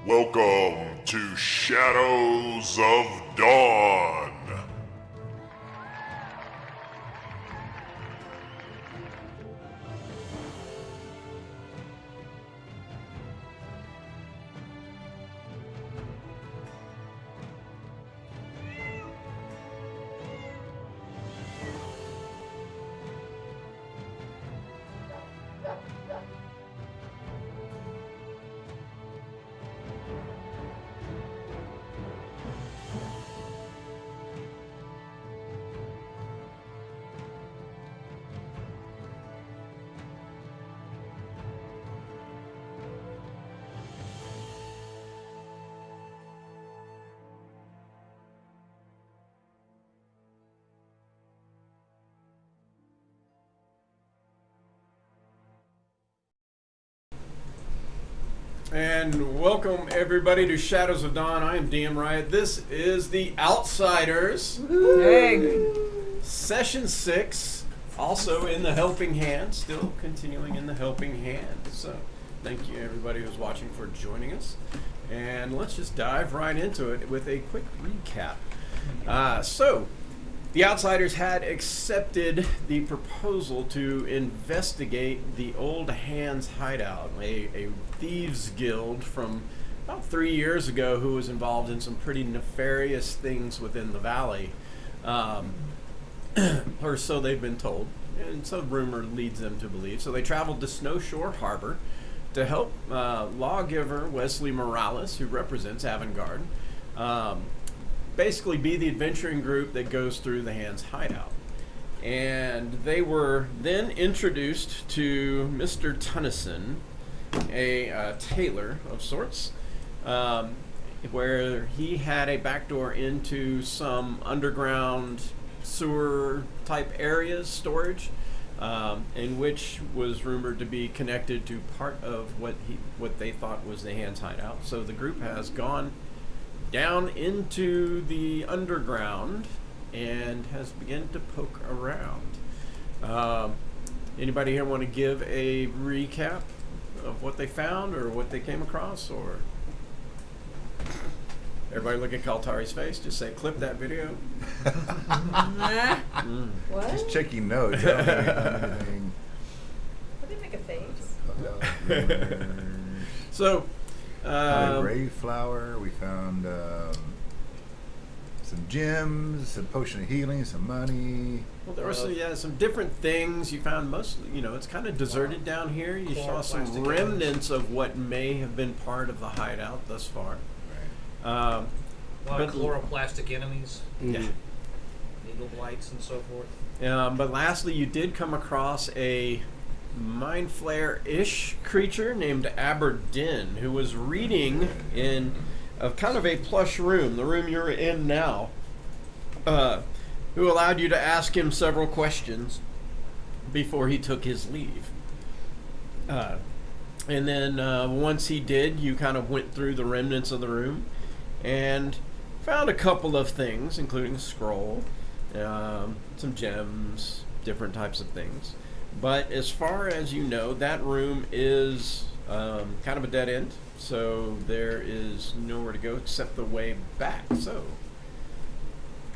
Welcome to Shadows of Dawn. And welcome everybody to Shadows of Dawn. I am DM Riot. This is The Outsiders. Hey. Session 6, also in the Helping Hand, still continuing in the Helping Hand. So thank you everybody who's watching for joining us. And let's just dive right into it with a quick recap. The Outsiders had accepted the proposal to investigate the Old Hands hideout, a thieves guild from about 3 years ago who was involved in some pretty nefarious things within the valley. Or so they've been told, and so rumor leads them to believe. So they traveled to Snowshore Harbor to help lawgiver Wesley Morales, who represents Avantgarde, basically be the adventuring group that goes through the Hands hideout. And they were then introduced to Mr. Tennyson, a tailor of sorts, where he had a backdoor into some underground sewer type areas, storage, in which was rumored to be connected to part of what they thought was the Hands hideout. So the group has gone down into the underground and has begun to poke around. Anybody here want to give a recap of what they found or what they came across? Or everybody look at Kaltari's face, just say clip that video. What? Just checking notes. I don't have anything. What did make a face? So Grave flower. We found some gems, some potion of healing, some money. well, there were some different things you found. Mostly, it's kind of deserted down here. You saw some remnants of what may have been part of the hideout thus far. Right. A lot of chloroplastic enemies, Yeah. needle blights, and so forth. But lastly, you did come across a mind flare-ish creature named Aberdeen, who was reading in a kind of a plush room, the room you're in now, who allowed you to ask him several questions before he took his leave. And then once he did, you kind of went through the remnants of the room and found a couple of things, including a scroll, some gems, different types of things. But as far as you know, that room is kind of a dead end, so there is nowhere to go except the way back. So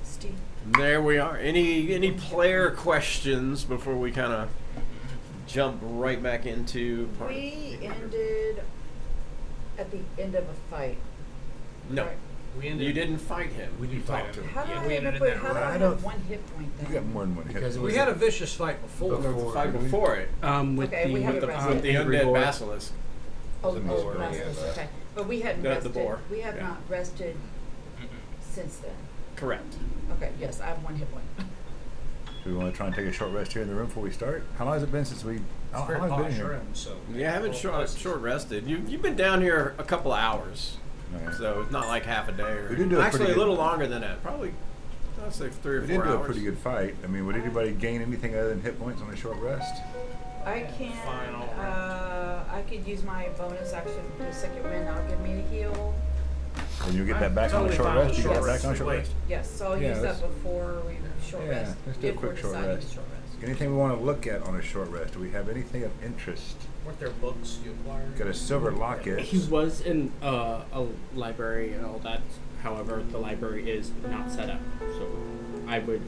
Steve. there we are. Any player questions before we kind of jump right back into part? We ended at the end of a fight. No, Right. We ended. you didn't fight him. We didn't talked fight to him. him. How do Yeah, I we end ended up in with? that How do room. I I don't- have one hit point You then? got more than one hit. Because it We was had a vicious fight before. There was a fight before it with Okay, we the have with it the, rested. with the angry undead boar. basilisk. Oh, The oh, boar, restless, yeah, okay. But we hadn't The rested. boar, We have yeah. not rested since then. Correct. Okay, yes, I have one hit point. Do we want to try and take a short rest here in the room before we start? How long has it been since we? It's How very long has it been posh here? room, so. You haven't Well, short places. rested. You've been down here a couple of hours, Okay. so it's not like half a day or We did do a actually pretty a good- little longer than that. Probably I'd say 3 or We 4 did do hours. a pretty good fight. I mean, would anybody gain anything other than hit points on a short rest? I can. Final I could use my bonus action to second wind. That'll give me a heal. And you'll get that back on a Totally short fine rest? with You get short that back on a rest. short Wait. rest? Yes, so I'll Yeah, use let's- that before we short yeah, rest. let's do a if quick we're short deciding rest. to short rest. Anything we want to look at on a short rest? Do we have anything of interest? Weren't there books you acquired? Got a silver locket. He was in a library and all that. However, the library is not set up, so I would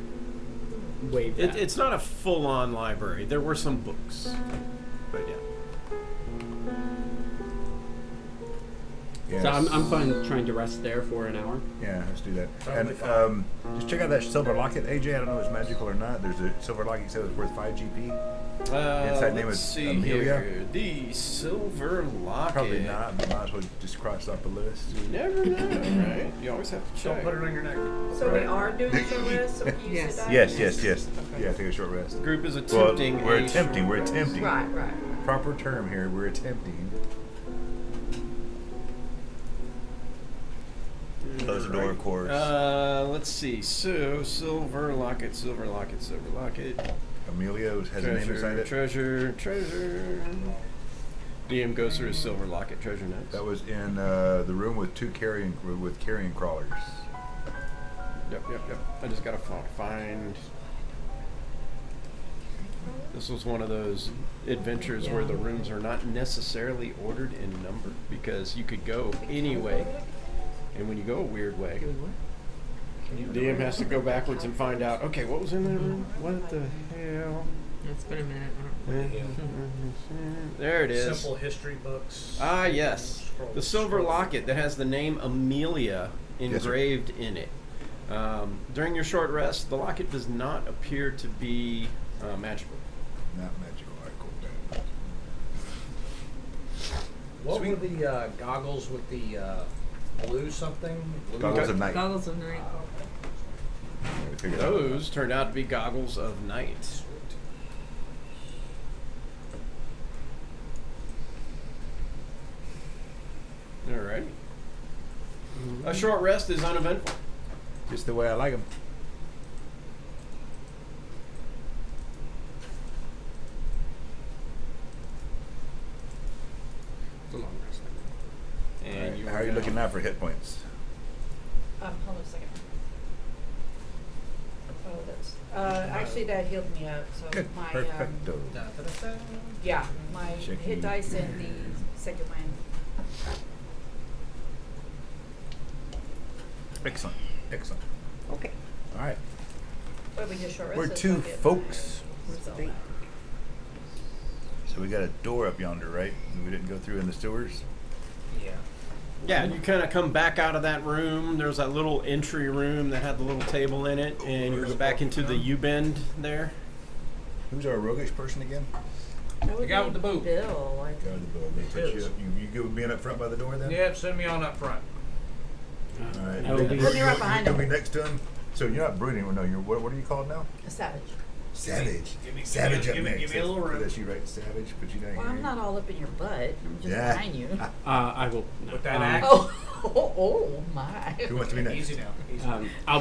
waive that. It's not a full-on library. There were some books, but yeah. Yes. So I'm fine trying to rest there for an hour. Yeah, let's do that. Totally And fine. just check out that silver locket, AJ. I don't know if it's magical or not. There's a silver locket that was worth 5 GP. Inside name Let's is see Amelia? here. The silver locket. Probably not, but might as well just cross off the list. You never know, right? You always have to Don't check. put it on your neck. So we Right. are doing a short rest, so we can use Yes. it. Yes. Yeah, take a short rest. The group is Well, attempting. we're a attempting. short We're rest. attempting. Right. Proper term here. We're attempting. Close the door, of course. Let's see. So, silver locket. Amelia has a name inside it. Treasure. DM goes through his silver locket treasure notes. That was in the room with carrying crawlers. Yep. I just gotta find. This was one of those adventures where the rooms are not necessarily ordered in number because you could go anyway, and when you go a weird way, DM has to go backwards and find out. Okay, what was in that room? What the hell? It's been a minute. There it is. Simple history books. Ah, yes. The silver locket that has the name Amelia sir. engraved in it. During your short rest, the locket does not appear to be magical. Not magical. All right, cool. What were the goggles with the blue something? Blue Goggles of night. Goggles of night. We figured out. Those turned out to be goggles of night. Alright. A short rest is uneventful. Just the way I like them. It's a long rest. And you How are you looking now for hit points? Hold on a second. Oh, that's, actually that healed me up, so Good. my, Perfecto. Da-da-da-da. yeah, my Checking. hit dice and the second wind. Excellent. Okay. All right. But we just short We're rested, two so I get folks. my result Three. back. So we got a door up yonder, right? And we didn't go through in the sewers. Yeah. Yeah, you kind of come back out of that room. There's that little entry room that had the little table in it, and you go back into the U-bend there. Who's our roguish person again? That would guy be with the boot. Bill, I Go think. to the boat. They put Yes. you go being up front by the door then? Yep, send me on up front. All right. I will be. Put me right behind You'll be him. next to him. So you're not brooding. Well, no, you're what are you called now? A savage. Savage. give me- Savage give up me- next. give me a little room. That's you, right? Savage. Put you down Well, here. I'm not all up in your butt. I'm just Yeah. behind you. I will. No. With that axe? Oh my. Who wants to be next? Easy now. Easy. I'll be I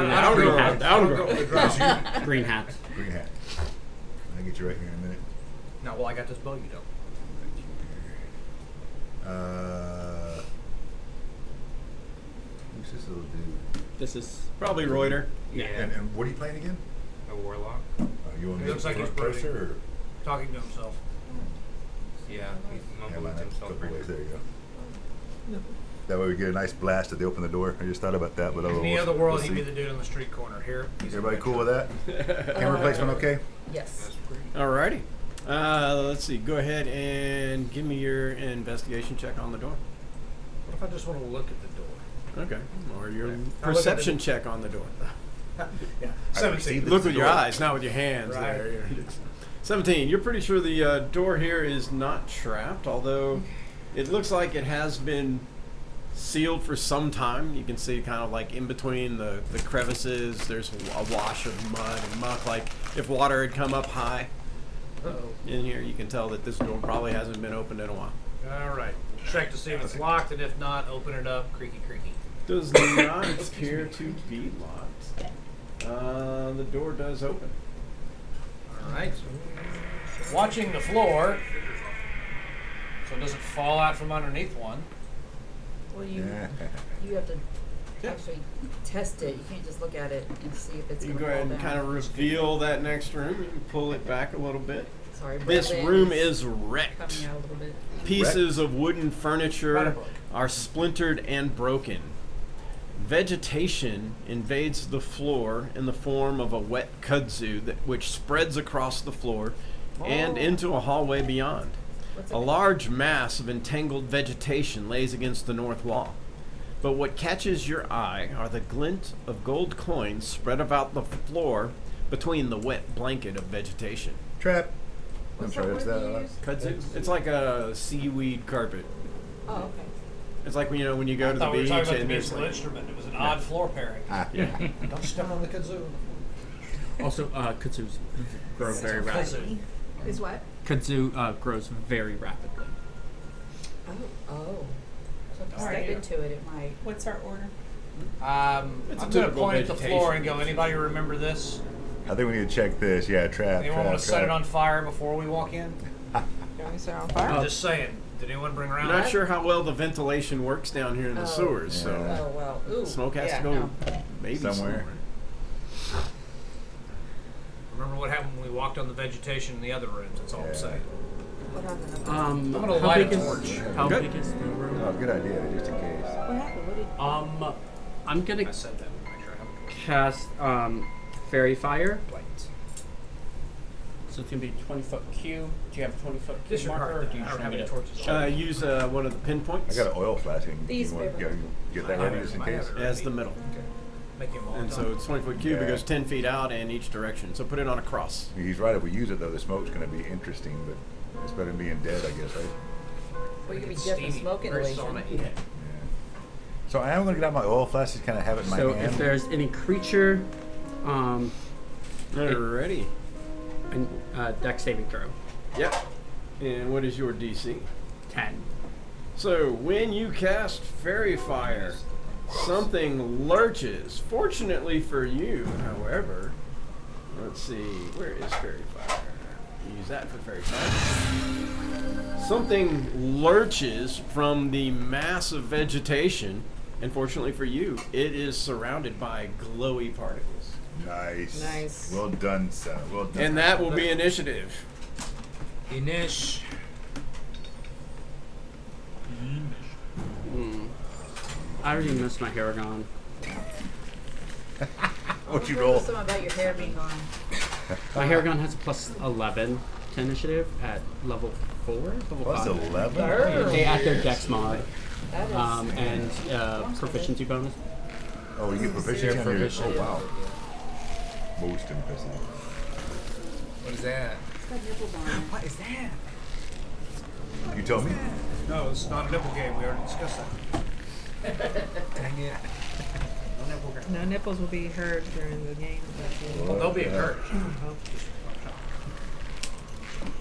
next. don't Green go- hat. I don't go with the dress. Green hat. Green hat. I'll get you right here in a minute. No, well, I got this bow, you don't. Who's this little dude? This is Probably Reuter. yeah. And what are you playing again? A warlock? You want He me looks like he's closer brooding. or? Talking to himself. Yeah, he's Yeah, mumbling line to up a himself. couple ways. There you go. That way we get a nice blast if they open the door. I just thought about that, but In we'll, any other world, we'll he'd be see. the dude on the street corner. Here, he's Everybody a cool with that? Camera placement okay? Yes. Alrighty. Let's see. Go ahead and give me your investigation check on the door. What if I just want to look at the door? Okay. Or your Okay. I'll look at perception the- check on the door. Yeah, I 17. perceive Look the with your door. eyes, not with your hands. Right. There. 17. You're pretty sure the door here is not trapped, although it looks like it has been sealed for some time. You can see kind of like in between the crevices, there's a wash of mud and muck. Like if water had come up high Uh-oh. in here, you can tell that this door probably hasn't been opened in a while. All right. Check to see if it's locked, and if not, open it up. Creaky, creaky. Does not appear to be locked. The door does open. All right. Watching the floor, so it doesn't fall out from underneath one. Well, you Yeah. you have to actually test it. You can't just look at it and see if it's You going go to fall ahead down. and kind of reveal that next room. You can pull it back a little bit. Sorry, This Brandon room is wrecked. coming out a little bit. Pieces of wooden furniture Rhetoric. are splintered and broken. Vegetation invades the floor in the form of a wet kudzu which spreads across the floor and into a hallway beyond. What's A large mass of entangled vegetation lays against the north wall. But what catches your eye are the glint of gold coins spread about the floor between the wet blanket of vegetation. Trap. I'm What's sorry, that is word that you used? Kudzu? It's like a seaweed carpet. Oh, okay. It's like when you go to the thought we were beach talking about the and there's musical like, instrument. It was an odd floor pairing. yeah. Don't step on the kazoo. Also, kudzus grow very rapidly. Kazoo. Is what? Kudzu grows very rapidly. Oh. So if you Alright. step into it, it might. What's our order? It's a I'm going to typical point at the vegetation. floor and go, anybody remember this? I think we need to check this. Yeah, trap. Anyone trap, want to set it trap. on fire before we walk in? Can we set on fire? I'm just saying. Did anyone bring around? I'm not sure how well the ventilation works down here in the Oh. sewers, so Yeah. Oh, well. Ooh. smoke has yeah, to go no. maybe Somewhere. Remember what happened when we walked on the vegetation in the other rooms? That's all Yeah. I'm saying. What happened? I'm gonna light a torch. How Good. big is the room? Oh, good idea, just in case. What happened? What did? I'm gonna I said that. Make sure I have a torch. cast fairy fire. Light. So it's gonna be 20-foot cube. Do you have a 20-foot cube Disregard marker? Or that. do you I just don't want have me any to? torches. use one of the pinpoints I got an oil flask. These You want paper. to get that ready just in case? as the middle. Make him all And so it's 20-foot cube. It Yeah. goes 10 feet out in each direction. So put it on a cross. He's right. If we use it, though, the smoke's going to be interesting, but it's better than being dead, I guess, right? Well, you could be It's deaf from steamy. smoke Very inhalation. sauna-y. Yeah. So I am going to get out my oil flask, just kind of have it in my So hand. if there's any creature, Alrighty. and deck saving throw, Yep. And what is your DC? 10. So when you cast Fairy Fire, something lurches. Fortunately for you, however, let's see, where is Fairy Fire? Use that for Fairy Fire. Something lurches from the mass of vegetation, and fortunately for you, it is surrounded by glowy particles. Nice. Nice. Well done, son. Well done. And that will be initiative. Inish. I already missed my Haragon. What'd you Tell roll? us something about your hair being gone. My Haragon has a plus 11 to initiative at level 4, level Plus 5. 11? They add their dex mod That is. and proficiency bonus. Oh, you get proficiency on your... proficiency. Oh, wow. Most impressive. What is that? It's got nipples on it. What is that? You told me? No, it's not a nipple game. We already discussed that. Dang it. No nipple game. No nipples will be heard during the game. Well, they'll be encouraged.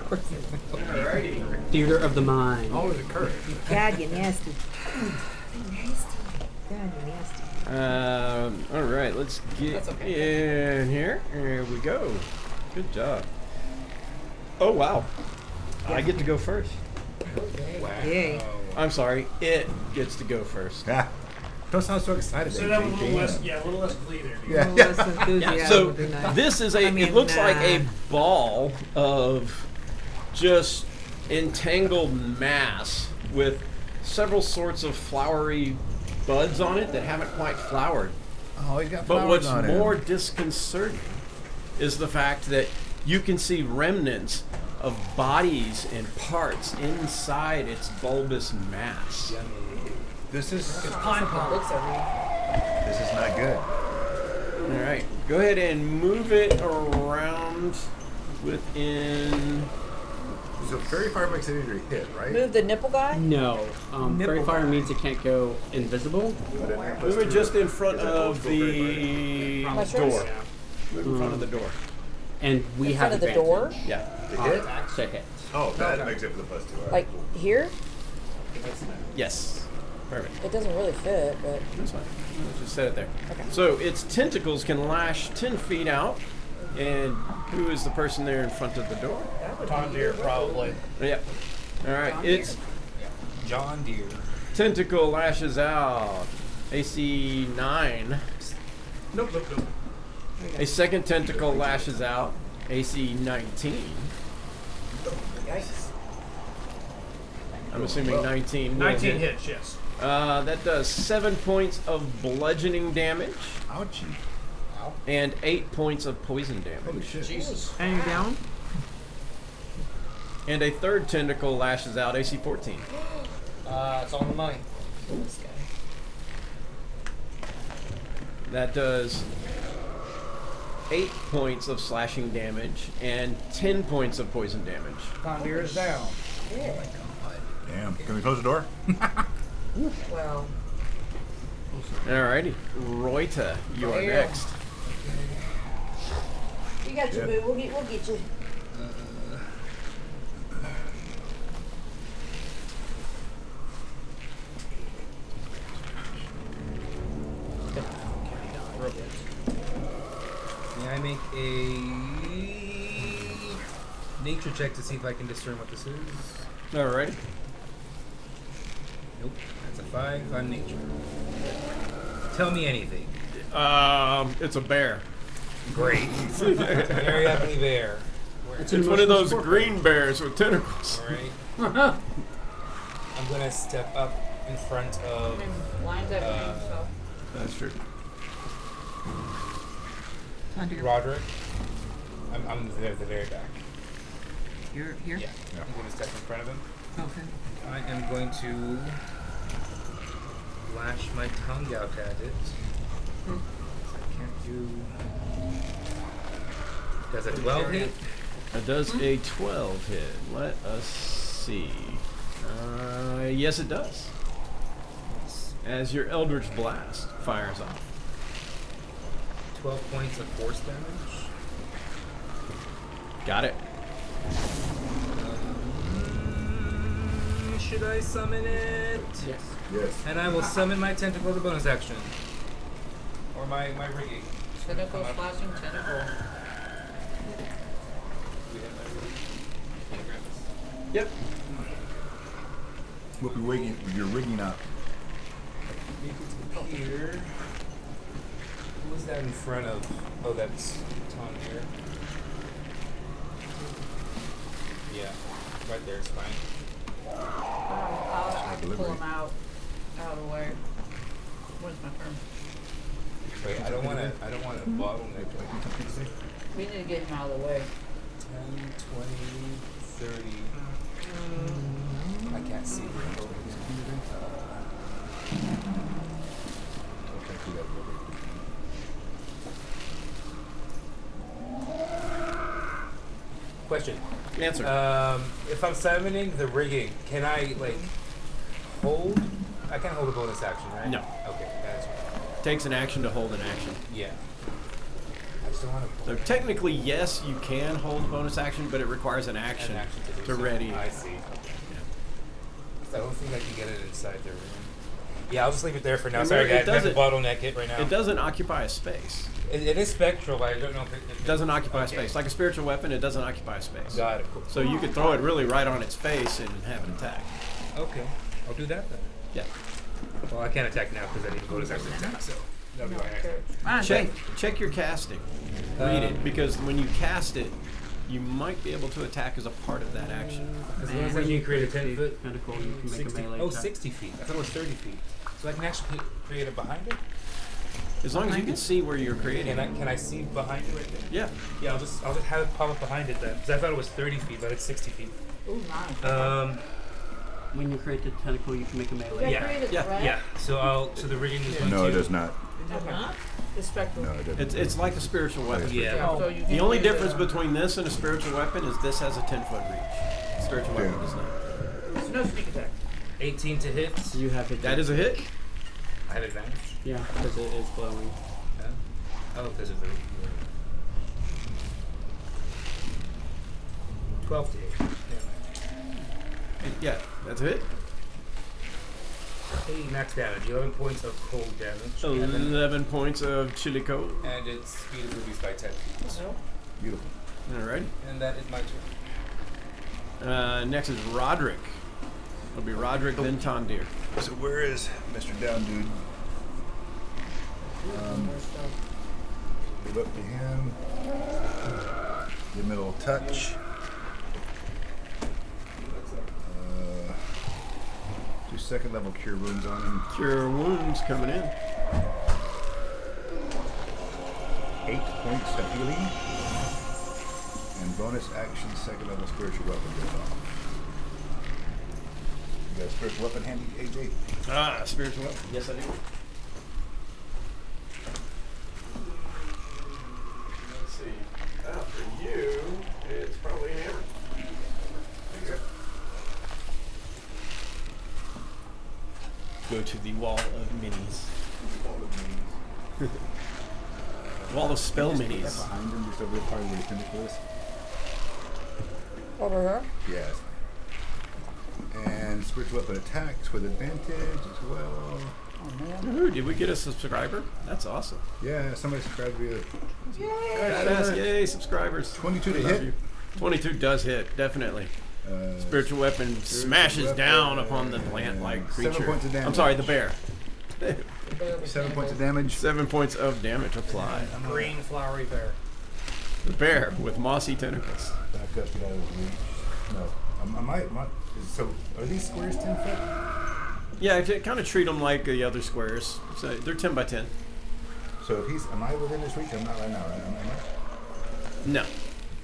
Alrighty. Theater of the mind. Always encouraged. God, you nasty. Nasty. God, you nasty. All right, let's get That's okay. in here. Here we go. Good job. Oh wow, I get to go first. Yay. I'm sorry, it gets to go first. Ah, don't sound so excited. So that was a little AJ. less, a little less glee there. A Yeah. little less enthusiasm So would be nice. this is a. I mean, it looks like a ball of just entangled mass with several sorts of flowery buds on it that haven't quite flowered. Oh, he's got But flowers what's on him. more disconcerting is the fact that you can see remnants of bodies and parts inside its bulbous mass. This is Pine pone. Looks over this is not good. All right, go ahead and move it around within. So fairy fire makes it easier to hit, right? you. Move the nipple guy? No. Fairy fire means it can't go invisible. Move it just in front of the Mushrooms? door. Move in front of the door. And we In have front of the advantage door? Yeah. To hit? To hit. Oh, that makes it for the plus 2. All right. Like here? Yes. Perfect. It doesn't really fit, but. That's fine. We'll just set it there. Okay. So its tentacles can lash 10 feet out. And who is the person there in front of the door? Tom Deere, probably. Yep. All right. Its John Deere. tentacle lashes out AC 9. Nope, nope, nope. A second tentacle lashes out. AC 19. Yikes. I'm assuming 19 will 19 hit. hits, yes. That does 7 points of bludgeoning damage Ouchie. and 8 points of poison damage. Holy shit. Jesus. And you're down? And a third tentacle lashes out. AC 14. It's on the money. This guy. That does 8 points of slashing damage and 10 points of poison damage. Condir is down. Damn. Can we close the door? Well, Alrighty. Roita, you are There. next. you got your Yeah. boo. We'll get you. May I make a nature check to see if I can discern what this is? Alrighty. Nope. That's a 5 on nature. Tell me anything. It's a bear. Great. Very ugly bear. It's one of those green bears with tentacles. Alright. I'm gonna step up in front I of. mean, lines everything, so. That's true. Roderick. I'm the very back. You're here? Yeah. I'm gonna step in front of him. Okay. I am going to lash my tongue out at it. I can't do. Does a 12 hit? It does a 12 hit. Let us see. Yes, it does. As your Eldritch Blast fires off. 12 points of force damage. Got it. Should I summon it? Yes. Yes. And I will summon my tentacle as a bonus action. Or my rigging. Tentacle slashing tentacle. We have my rigging. Can you grab this? Yep. What you're rigging up. Here. Who was that in front of? Oh, that's Tom here. Yeah, right there is fine. I can pull delivery. him out of the way. When's my turn? Wait, I don't want to bottleneck. We need to get him out of the way. 10, 20, 30. I can't see. Question. Answer. If I'm summoning the rigging, can I hold? I can't hold a bonus action, right? No. Okay, that's right. Takes an action to hold an action. Yeah. I just don't want to. So technically, yes, you can hold a bonus action, but it requires an action, to do to so. ready. I see. I don't think I can get it inside the room. Yeah, I'll just leave it there for now. Sorry, Remember, guys. I have to doesn't- bottleneck it right now. It doesn't occupy a space. It is spectral, but I don't know if It doesn't occupy a Okay. space. Like a spiritual weapon, it doesn't occupy a space. Got it. Cool. So you could throw it really right on its face and have an attack. Okay, I'll do that then. Yeah. Well, I can't attack now because I need to bonus action attack. So that'll be my next. Check your casting. Read it, because when you cast it, you might be able to attack as a part of that action. As long as I can create a 10 foot. Tentacle, you can make 60, a melee oh, attack. 60 feet. I thought it was 30 feet. So I can actually create it behind it? As long as you can see where you're creating it. Can I see behind it right there? Yeah. Yeah, I'll just have it pop up behind it then. Because I thought it was 30 feet, but it's 60 feet. Ooh, nice. When you create the tentacle, you can make a melee. Yeah. Create a Yeah. threat? Yeah. So the rigging is going No, to. it does not. Does not? The spectral. No, it doesn't. It's like a spiritual weapon. Yeah. So you The can only use it, difference between this and a spiritual weapon is this has a 10-foot reach. Spiritual weapon Yeah. does not. No sneak attack. 18 to hit. You have it. That is a hit. I have advantage. Yeah, because it is glowing. Yeah. Oh, because of the. 12 to hit. Yeah, that's a hit. Hey, max damage. 11 points of cold damage. And, then, 11 points of chili cold. and its speed is reduced by 10 feet. Beautiful. And Alright. that is my turn. Next is Roderick. It'll be Roderick, then Tondir. So where is Mr. Down Dude? Move up to him. Give him a little touch. Do second level cure wounds on him. Cure wounds coming in. 8 points of healing. And bonus action, second level spiritual weapon goes off. You got a spiritual weapon handy, AJ? Ah, spiritual weapon. Yes, I do. Let's see. For you, it's probably a hammer. Go to the wall of minis. Wall of spell minis. Behind him, just over the part where the pinnacle is. Over here? Yes. And spiritual weapon attacks with advantage as well. Ooh, did we get a subscriber? That's awesome. Yeah, somebody subscribed via Badass. Yay, subscribers. 22 to Love hit. you. 22 does hit, definitely. Uh, Spiritual weapon smashes weapon, down upon the plant-like 7 creature. points of damage. I'm sorry, the bear. 7 points of damage. 7 points of damage applied. Green flowery bear. The bear with mossy tentacles. Back up, get out of reach. No, I might. So, are these squares 10 foot? Yeah, kind of treat them like the other squares. So they're 10 by 10. So if he's, am I within his reach? I'm not right now, right? Am I? No,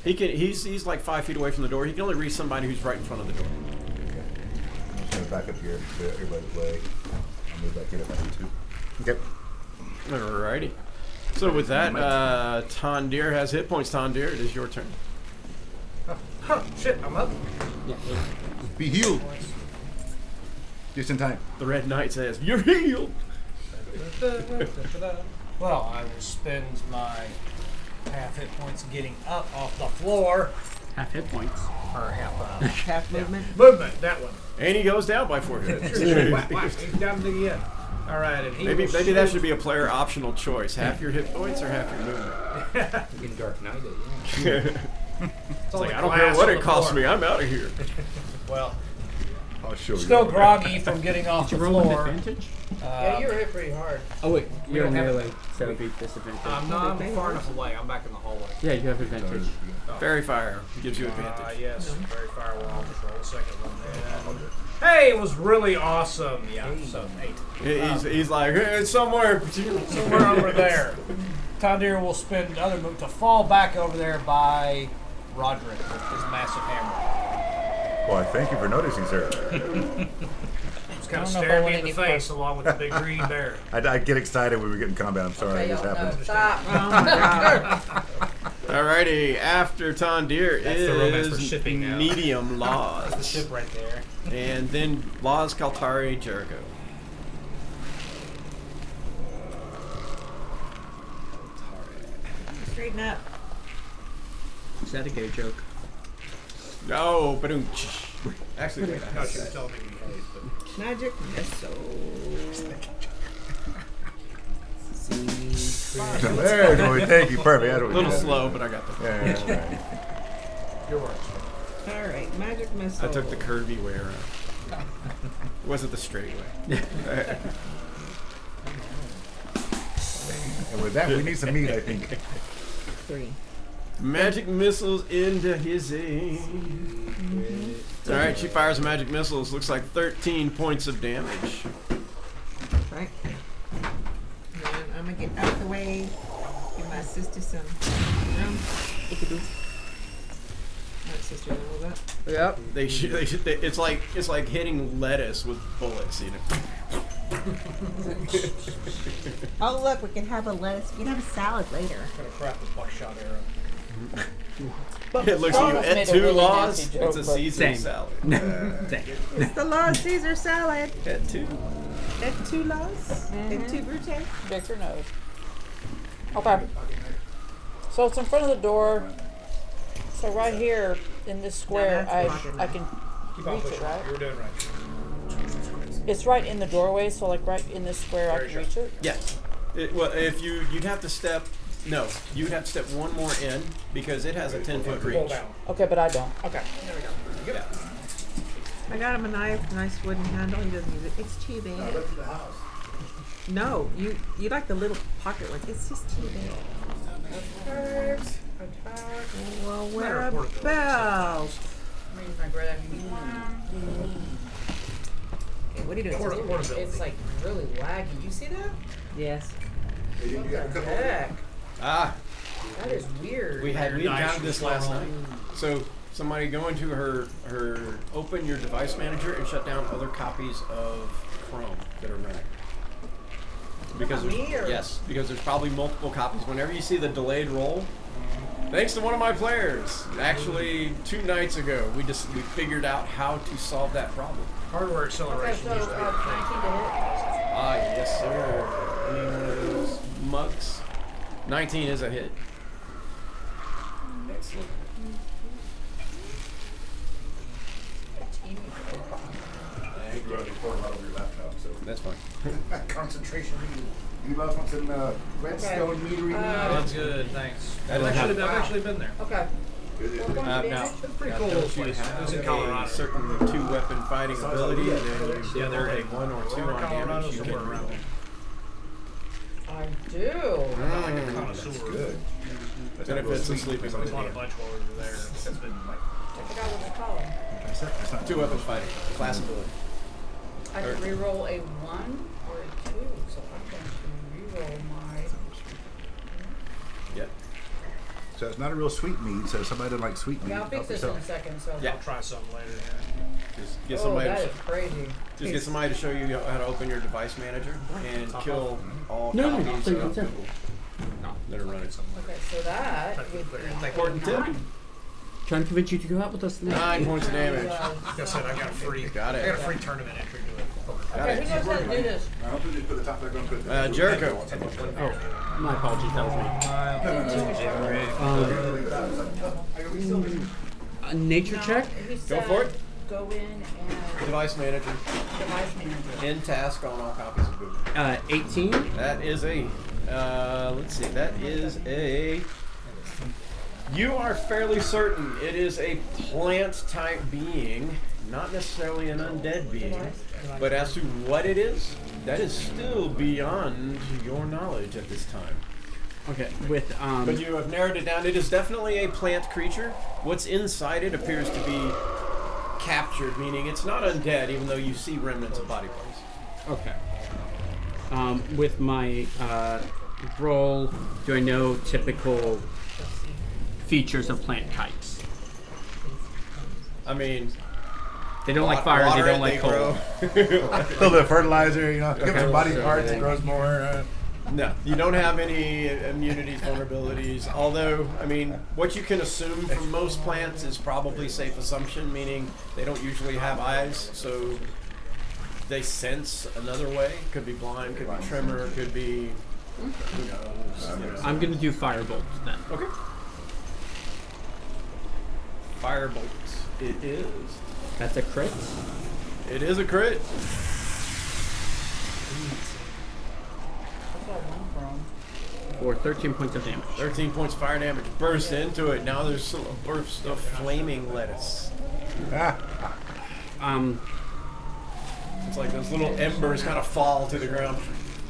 he can. He's like 5 feet away from the door. He can only reach somebody who's right in front of the door. Okay. I'm just gonna back up here so everybody's way. I'll move back in if I need to. Okay. Alrighty. So with that, Tondir has hit points. Tondir, it is your turn. Huh, shit, I'm up. Yeah. Be healed. Just in time. The Red Knight says, "You're healed." Well, I will spend my half hit points getting up off the floor. Half hit points. Or half Half movement. movement, that one. And he goes down by 4 hits. Whack, whack, he's down to the end. Alright, and he Maybe will that shoot- should be a player optional choice. Half your hit points or half your movement. You can Dark Knight it, yeah. It's like, I don't care what it costs me. I'm out of here. Well, I'll show you. still groggy from getting off the Did you roll an floor. advantage? Yeah, you were hit pretty hard. Oh wait, you're don't have melee, it. so it'd be disadvantage. I'm not far enough away. I'm back in the hallway. Yeah, you have advantage. Fairy fire gives you advantage. Yes, very firewall. Just roll the second one there. Hey, it was really awesome. Yeah, so 8. He's like, hey, it's somewhere. Somewhere over there. Tondir will spend the other move to fall back over there by Roderick with his massive hammer. Well, thank you for noticing, sir. He's kind of I don't know if I staring want me in the any face along with the big green bear. I get excited when we get in combat. I'm sorry, Okay, it just y'all, no, happens. stop. Oh my god. Alrighty, after Tondir That's the romance we're is shipping now. Medium The Laws. ship right there. And then Laws Kaltari Jericho. Straighten up. Is that a gay joke? No, but actually, wait, I No, have she was that. telling me to behave, but Magic missile. See. There, boy, thank you. Perfect. That's A what we little did. slow, but I got the. Yeah. your words. Alright, magic missile. I took the curvy way around. It wasn't the straight way. And with that, we need some meat, I think. 3. Magic missiles into his aim. Alright, she fires magic missiles. Looks like 13 points of damage. Right. And I'm gonna get out of the way. Give my sister some room. My sister knows that. Yep. It's like hitting lettuce with bullets, you know. Oh look, we can have a lettuce. We can have a salad later. Gonna craft a buckshot arrow. It looks like you Made at a 2 really laws. nasty joke, It's a but- Caesar Same. salad. Same. It's the Lord Caesar salad. At 2. At 2 laws. And 2 brute. Victor knows. Okay. So it's in front of the door. So right here in this square, that's blocking I it. can Keep on reach it, pushing. right? You're doing right. It's right in the doorway, so like right in this square, I Very can sure. reach it. Yes. Well, if you'd have to step. No, you'd have to step one more in because it has a 10-foot Pull reach. down. Okay, but I don't. Okay, there we go. Yeah. I got him a knife, nice wooden handle. He doesn't use it. It's too bad. No, you like the little pocket ones. It's just too big. Well, whereabouts? Okay, what are you doing? It's like really laggy. You see that? Yes. What the heck? Ah, That is weird. we encountered this last night. So somebody go into her open your device manager and shut down other copies of Chrome that are running. Because because there's probably multiple copies. Whenever you see the delayed roll, thanks to one of my players, actually 2 nights ago, we figured out how to solve that problem. Hardware Okay, acceleration. so 19 to hit. Ah, yes, sir. Any one of those mugs? 19 is a hit. Excellent. You're running a lot over your laptop, so. That's fine. Concentration. Anybody else want some Redstone metering? That's good, thanks. That I've is actually been there. Okay. Now, Pretty now cool don't little you place. have It was in a Colorado. certain 2-weapon fighting ability, and then you Yeah, build they're a 1 or 2 on Colorado, damage, you somewhere can around there. I do. Connoisseur. Good. benefits of sleeping I with bought a you. bunch while we were there. It's been like I forgot what they call them. That's not 2-weapon fighting, class ability. I can reroll a 1 or a 2, so I'm going to reroll my. Yep. So it's not a real sweet mead, so somebody doesn't like sweet mead. Yeah, I'll fix help this in a yourself. second. So. Yeah. I'll try some later. Just get Oh, somebody. that To, is crazy. just get somebody to show you how to open your device manager and kill all No, no, copies please, of please. people that are running. Okay, so that would be Important tip. 9. Trying to convince you to go out with us tonight. 9 points of damage. Like I said, I got a free. Got it. I got a free tournament entry to it. Got Okay, it. who knows how to do this? I'll put the top back on. Jericho. Oh, my apologies. That was me. A nature check. He Go said for it. Go in and Device manager. device manager. In task on all copies of Google. 18. That is a. Let's see. That is a. You are fairly certain it is a plant type being, not necessarily an undead being. But as to what it is, that is still beyond your knowledge at this time. Okay, with But you have narrowed it down. It is definitely a plant creature. What's inside it appears to be captured, meaning it's not undead, even though you see remnants of body parts. okay. With my roll, do I know typical features of plant types? I mean, They don't like fire. They don't like cold. grow. A little bit of fertilizer, you know. Give it some body parts, it grows more. No, you don't have any immunities, vulnerabilities. Although, I mean, what you can assume from most plants is probably safe assumption, meaning they don't usually have eyes, so they sense another way. Could be blind, could be tremor, could be who knows. You know. I'm gonna do firebolt then. Okay. Firebolt. It is. That's a crit. It is a crit. What's that one from? For 13 points of damage. 13 points of fire damage. Burst into it. Now there's a burst of flaming lettuce. It's like those little embers kind of fall to the ground.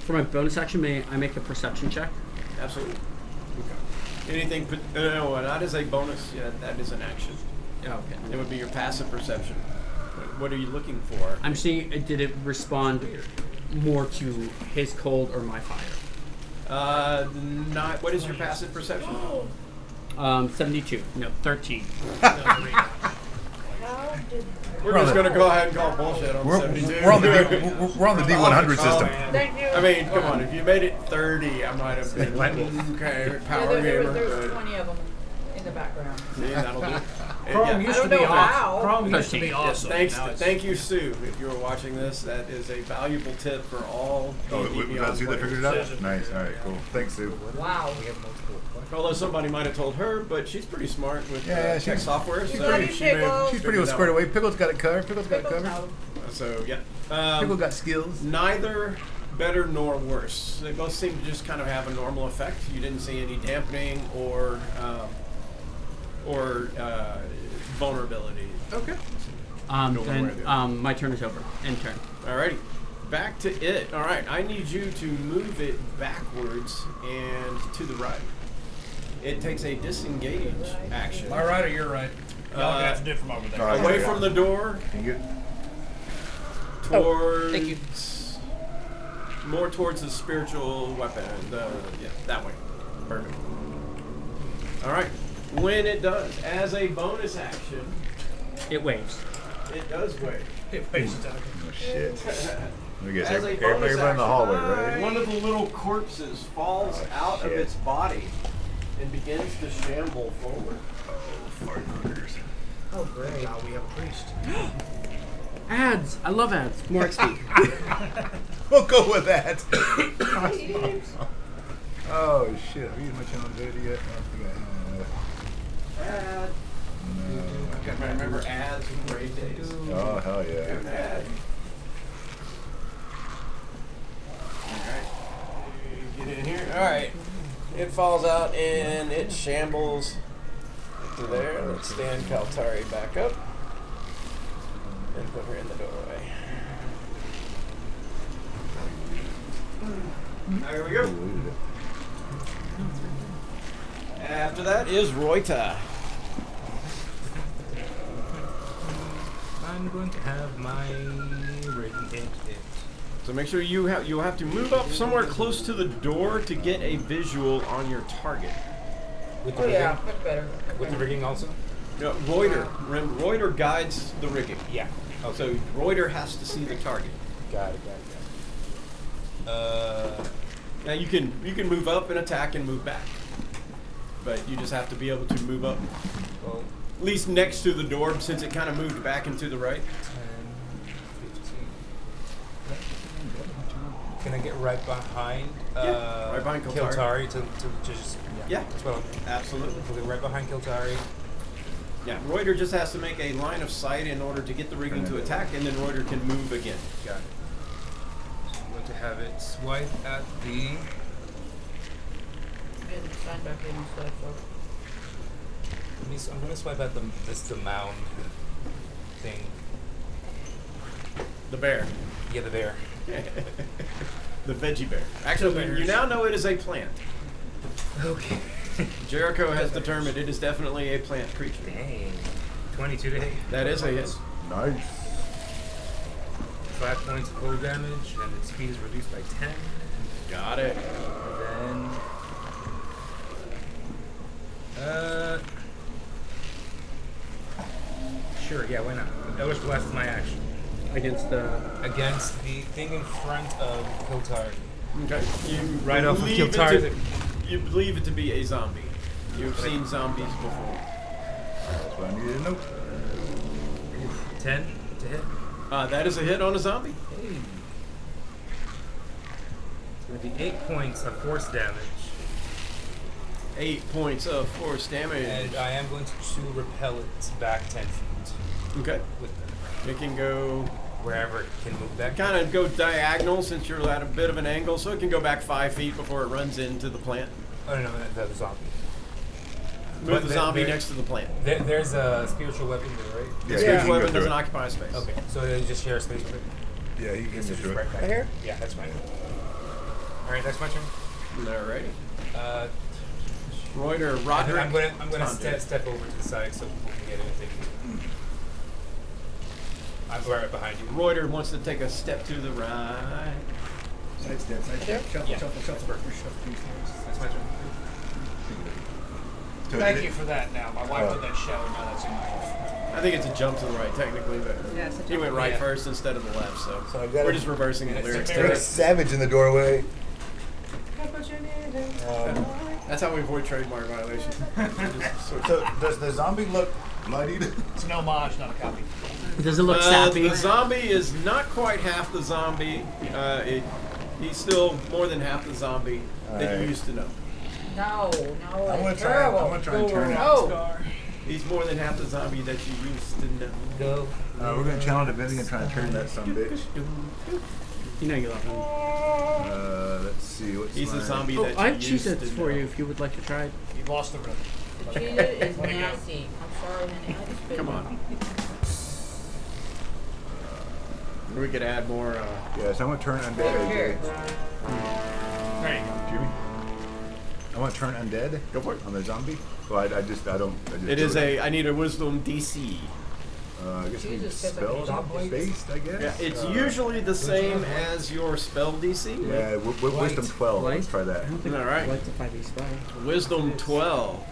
For my bonus action, may I make a perception check? Absolutely. Anything? No, not as a bonus. Yeah, that is an action. Oh, okay. It would be your passive perception. What are you looking for? I'm seeing, did it respond more to his cold or my fire? Not. What is your passive perception? 72. No, 13. How did? We're just gonna go ahead and call bullshit on 72. We're on the D100 system. Thank you. I mean, come on. If you made it 30, I might have been okay. Yeah, Power gamer. there's but 20 of them in the background. see, that'll do. Chrome Yeah. used I to don't be know awesome. how. Chrome used to be Yes, Yes, awesome. thanks. Now it's- Thank you, Sue. If you're watching this, that is a valuable tip for all. Oh, D&D was Beyond that Sue that players. figured it out? Nice, alright, cool. Thanks, Sue. Wow. Although somebody might have told her, but she's pretty smart with Yeah, tech she's- software. She's so pretty she may have Pickle. She's pretty figured well that squared one. away. Pickle's got it covered. Pickle's got it Pickles covered. know. So yeah. Pickle got skills. Neither better nor worse. They both seem to just kind of have a normal effect. You didn't see any dampening or vulnerability. Okay. Go away Then there. my turn is over. End turn. Alrighty. back to it. All right, I need you to move it backwards and to the right. It takes a disengage action. Am I right or you're right? Y'all gonna have to do it from over there. Alright. Away from the door, Can you get? towards thank you. more towards the spiritual weapon. That way. Perfect. All right. When it does, as a bonus action, It waves. it does wave. It weighs it down. Oh shit. Let me guess. As a Everybody bonus run the hallway, action, right? one of the little corpses falls out of shit. its body and begins to shamble forward. Fart burgers. Oh, great. Now we have a priest. Ads. I love ads. More XP. We'll go with that. Oh shit! Are you my channel video yet? Ad. No. I remember ads and great days. Oh hell yeah! Ad. Alright. Get in here. Alright. It falls out and it shambles to there. Let's stand Kaltari back up and put her in the doorway. There we go. After that is Roita. I'm going to have my rigging hit. So make sure you'll have to move up somewhere close to the door to get a visual on your target. With the Oh rigging? yeah, much better. With the rigging also? No, Reuter. Remember, Reuter guides the rigging. Yeah. Okay. So Reuter has to see the target. Got it. Now you can move up and attack and move back, but you just have to be able to move up, Well, at least next to the door, since it kind of moved back and to the right. 10, 15. Can I get right behind? Yeah, right behind Kiltari. Kiltari to just Yeah. That's what Absolutely. I'll get right behind Kiltari. Yeah, Reuter just has to make a line of sight in order to get the rigging to attack, and then Reuter can move again. Got it. So I'm going to have it swipe at the. And sign back in and stuff, so. I'm going to swipe at the mound thing. The bear. Yeah, the bear. The veggie bear. Actually, you now know it is a plant. Okay. Jericho has determined it is definitely a plant creature. Dang. 22 to hit. That is a hit. Nice. 5 points of cold damage, and its speed is reduced by 10. Got it. And then. Sure, yeah, why not? Eldritch Blast is my action. Against the. Against the thing in front of Kiltari. Okay. You Right off of believe it Kiltari. to- You believe it to be a zombie. You've seen zombies before. That's what I needed to know. 10 to hit. That is a hit on a zombie. Hey. It's going to be 8 points of force damage. 8 points of force damage. And I am going to repel it back 10 feet. Okay. With It can go wherever it can move back. kind of go diagonal since you're at a bit of an angle, so it can go back 5 feet before it runs into the plant. Oh, no, the zombie. Move But the there- zombie there- next to the plant. There's a spiritual weapon there, right? The Yeah, spiritual you can go weapon through doesn't it. occupy space. Okay, so they just share space with it. Yeah, he can So just just do it. right back. Right here? Yeah, that's fine. Alright, that's my turn. Alrighty. Reuter, I'm Roderick. gonna Tandu. step over to the side so people can get anything. I'm right behind you. Reuter wants to take a step to the right. Side step, side There? step. Shuffle, Yeah. shuffle, shuffle. We shuffle these things. That's my turn. Thank you for that now. My wife did that show, now that's in my life. I think it's a jump to the right, technically, but Yeah, it's a he jump. went right Yeah. first instead of the left, so, So I've got we're a- just reversing the And it's lyrics. a to very- it. Savage in the doorway. That's how we avoid trademark violations. Just sort of- So does the zombie look bloodied? It's an homage, not a copy. Does it look sappy? The zombie is not quite half the zombie. He's still more than half the zombie that you Alright. used to know. No, I'm gonna it's try. terrible. I'm gonna try and turn it. No. He's more than half the zombie that you used to know. Go. We're gonna channel Divinity and try and turn that son bitch. You know you love him. Let's see what's He's my... the zombie Oh, that I you have used to Cheez-Its know. for you if you would like to try it. You lost the rhythm. Cheetah is nasty. I'm sorry, honey. I just Come on. We could add more. Yeah, so I'm gonna turn undead. AJ. There you go. Jimmy. I want to turn undead. Go for it. On the zombie. Well, I just don't. It is a. I need a wisdom DC. I guess Jesus, it's says I spell need dog plates. based. I guess. Yeah, it's usually the same as your spell DC. Yeah, wisdom 12. Let's try that. I don't think All right. Light's a 5e spell. Wisdom 12.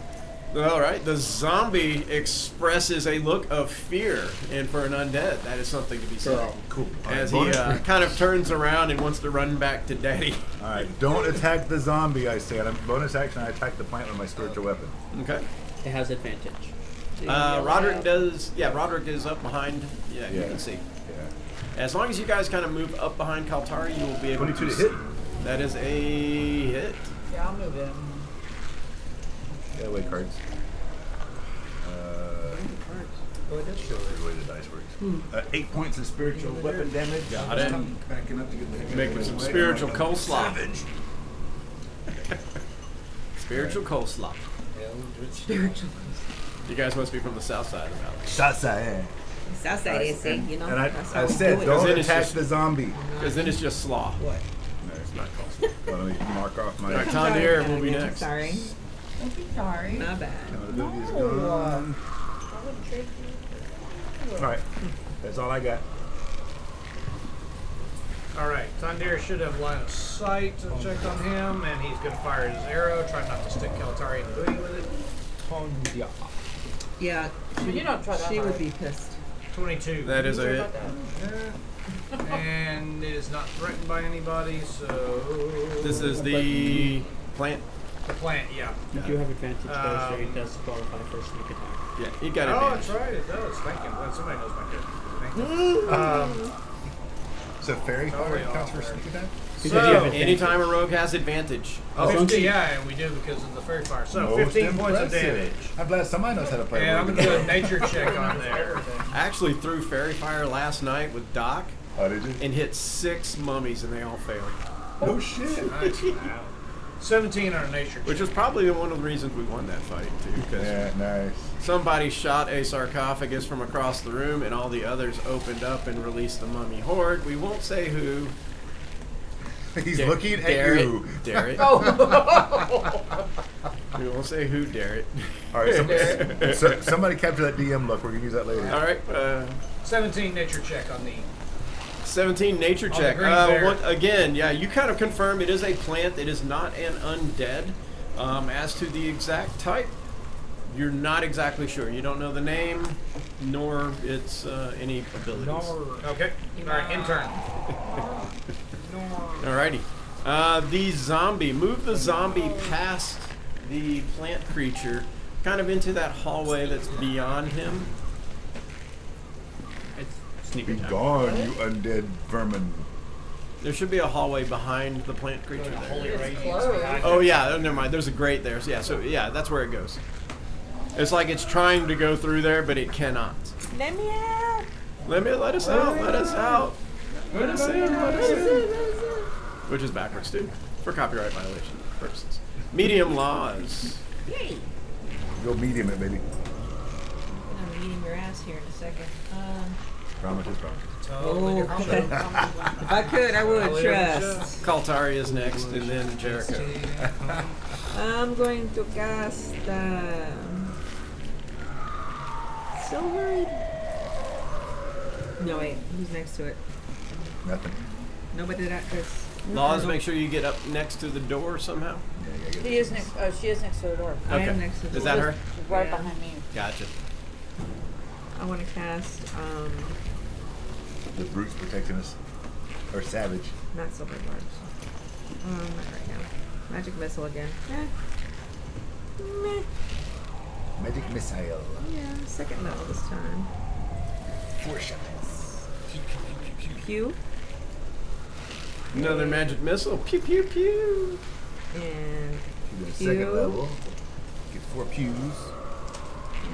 All right, the zombie expresses a look of fear, and for an undead, that is something to be said. Cool. All right, As he bonus- kind of turns around and wants to run back to Daddy. All right, don't attack the zombie. I say. On a bonus action, I attack the plant with my spiritual weapon. Okay. It has advantage. Roderick does. Yeah, Roderick is up behind. Yeah, you Yeah. can see. Yeah. As long as you guys kind of move up behind Kaltari, you will be able 22 to see. hit. That is a hit. Yeah, I'll move in. Yeah, away cards. Oh, it does show The way the dice works. 8 points of spiritual weapon damage. Got it. I'm backing up to get the heck out of Making the some way. spiritual coleslaw. Savage. Spiritual coleslaw. Spiritual. You guys must be from the south side of the valley. Sasa. Southside is see, you know. And that's how I we said, do it. don't Then it's attack just- the zombie. Because then it's just slaw. What? No, it's not coleslaw. Well, let me mark off my. All right, Sorry, Tandir Dad, will be I'm next. Sorry. Don't be sorry. Not bad. Ability is gone. I wouldn't trade you. All right, that's all I got. All right, Tandir should have line of sight checked on him, and he's going to fire his arrow. Try not to stick Keltari in the booty with it. Tondia. Yeah. mean, you don't try that She would hard. be pissed. 22. That is a Sorry hit. about that. And it is not threatened by anybody, so. This is the plant. The plant, yeah. You do have advantage though, so it Um, does qualify for sneak attack. Yeah, you got Oh, advantage. that's right, it does. Thank you. Well, somebody knows my good. Thank you. So fairy Totally fire counts for off. sneak attack? Because you have So, advantage. Anytime a rogue has advantage. As long as 50, you- yeah, and we do because of the fairy fire. So, Most 15 points of impressive. damage. I'm glad somebody knows how to play. And I'm rogue. going to do a nature check on there. I actually threw fairy fire last night with Doc Oh, did you? and hit 6 mummies and they all failed. Oh shit. Nice. Wow. 17 on a nature check. Which is probably one of the reasons we won that fight too. Because Yeah, nice. somebody shot a sarcophagus from across the room and all the others opened up and released the mummy horde. We won't say who. He's Da- looking at dare you. It, dare it. Oh. We won't say who, dare it. All right, somebody capture that DM look. We're gonna use that later. All right. 17 nature check on the. 17 nature On the check. green bear. Again, yeah, you kind of confirm it is a plant. It is not an undead. As to the exact type, you're not exactly sure. You don't know the name, nor its any abilities. Okay. All right, intern. Alrighty. The zombie. Move the zombie past the plant creature, kind of into that hallway that's beyond him. It's sneak Be attack. gone, you undead vermin. There should be a hallway behind the plant creature there. It's closed. Oh yeah, never mind. There's a grate there. So yeah, that's where it goes. It's like it's trying to go through there, but it cannot. Let me out. Let us out. Let us out. Let us in. Let us in. Which is backwards too, for copyright violation purposes. Medium laws. Yay. Go medium it, baby. I'm eating your ass here in a second. Promise is promise. Totally different show. If I could, I would. Totally different Trust. Kaltari is next, and then Jericho. I'm going to cast Silver. No wait, who's next to it? Nothing. Nobody that is. Laws, make sure you get up next to the door somehow. He is next. She is next to the door. I Okay. am next to the Is that her? She's right Yeah. behind me. Gotcha. I want to cast The brute's protecting us. Or savage. not silver barbs. Not right now. Magic missile again. Meh. Magic missile. Yeah, second level this time. 4 shots. Pew. Another magic missile. Pew pew pew. And You do a Pew. second level. Get 4 pews.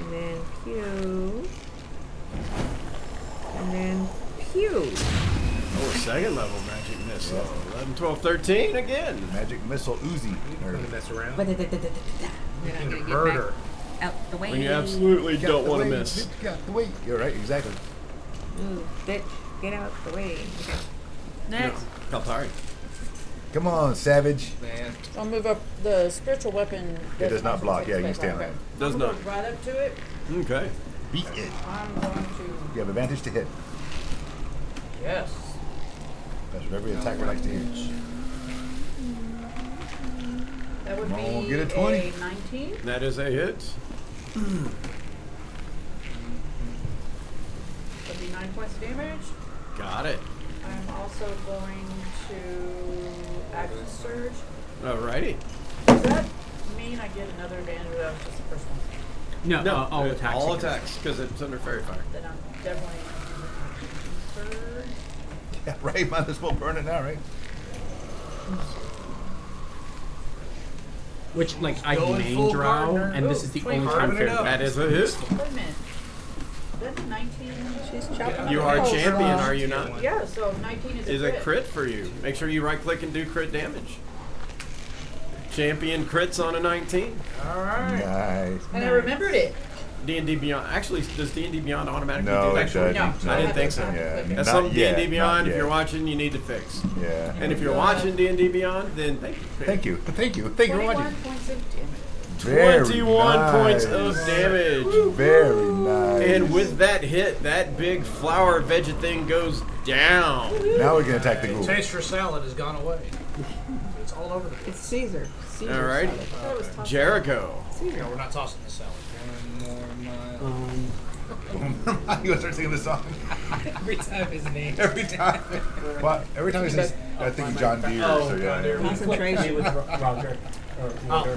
and then pew. And then pew. Oh, second level magic missile. 11, 12, 13 again. Magic missile Uzi. Or Gonna mess around. Then I'm gonna get Murder. back out the way. When you absolutely don't want to miss. Got the weight. You're right, exactly. Ooh, bitch, get out the way. Okay. Next. No, Kaltari. Come on, savage. Man. I'll move up. The spiritual weapon. It does not block. Yeah, you can stand okay. there. Does I'm not. going right up to it. Okay. Beat it. I'm going to. You have advantage to hit. Yes. That's what every attacker likes to hear. That would Come on, be get a 20. a 19. That is a hit. That'd be 9 points of damage. Got it. I'm also going to action surge. Alrighty. Does that mean I get another advantage? Or that was just the first one. No, No, all attacks. All you can- attacks, because it's under fairy fire. Then I'm definitely going to surge. Yeah, right. Might as well burn it now, right? Which, like, I Going main full drow, gardener. and this Ooh, is the 20. only time Carving it fair. up. That is a hit. Wait a minute. That's 19. She's chopping. You up are the champion, coals. are you not? Yeah, so 19 is Is a a crit. crit for you. Make sure you right click and do crit damage. Champion crits on a 19. All right. Nice. And I remembered it. D&D Beyond. Actually, does D&D Beyond automatically No, do it that? doesn't. No, I didn't think so. Yeah, That's not something yet, D&D Beyond. not If you're yet. watching, you need to fix. Yeah. And if you're watching D&D Beyond, then thank you. Thank you. Thank you. Thank you for 21 watching. points of damage. Very 21 points nice. of damage. Very nice. And with that hit, that big flower veggie thing goes down. Now we can attack the ghoul. Taste for salad has gone away. It's all over the place. It's Caesar. Caesar Alright. salad. Jericho. No, we're not tossing the salad. You gonna start singing this song Every time, isn't he? every time. Well, every time he says, I think of John Deere. So yeah. Concentration. Roger.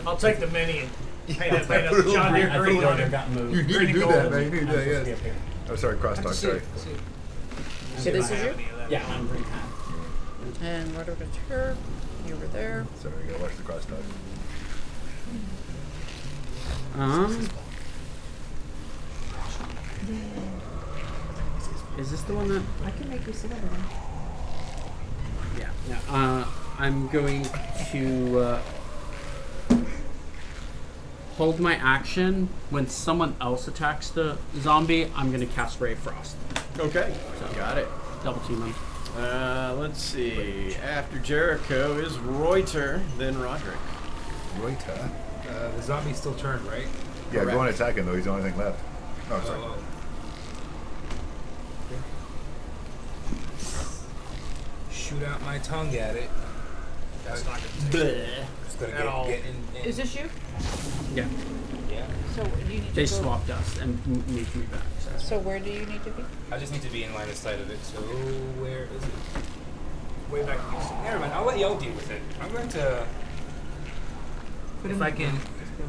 I'll take the mini and paint that paint up Absolutely. John Deere I think green on Roger it. got moved. You need to Green do and that, gold. man. You need to do that. Yes. Oh, sorry, crosstalk. Sorry. So this is you? Yeah, I'm green hat. And right over here. You over there. Sorry, I gotta watch the crosstalk. Is this the one that? I can make you sit over there. Yeah. No. I'm going to hold my action when someone else attacks the zombie. I'm going to cast Ray of Frost. Okay. Got it. Double team him. Let's see. After Jericho is Reuter, then Roderick. Reuter. The zombie's still turned, right? Yeah, Correct. go and attack him though. He's the only thing left. Oh, sorry. Oh. Shoot out my tongue at it. That's not going to taste It's gonna At all. get in. Is this you? Yeah. Yeah. So you need to They go. swapped us and moved me back. So where do you need to be? I just need to be in line of sight of it. So where is it? way back against it. Never mind. I'll let y'all deal with it. I'm going to. Put If him I in the can. room.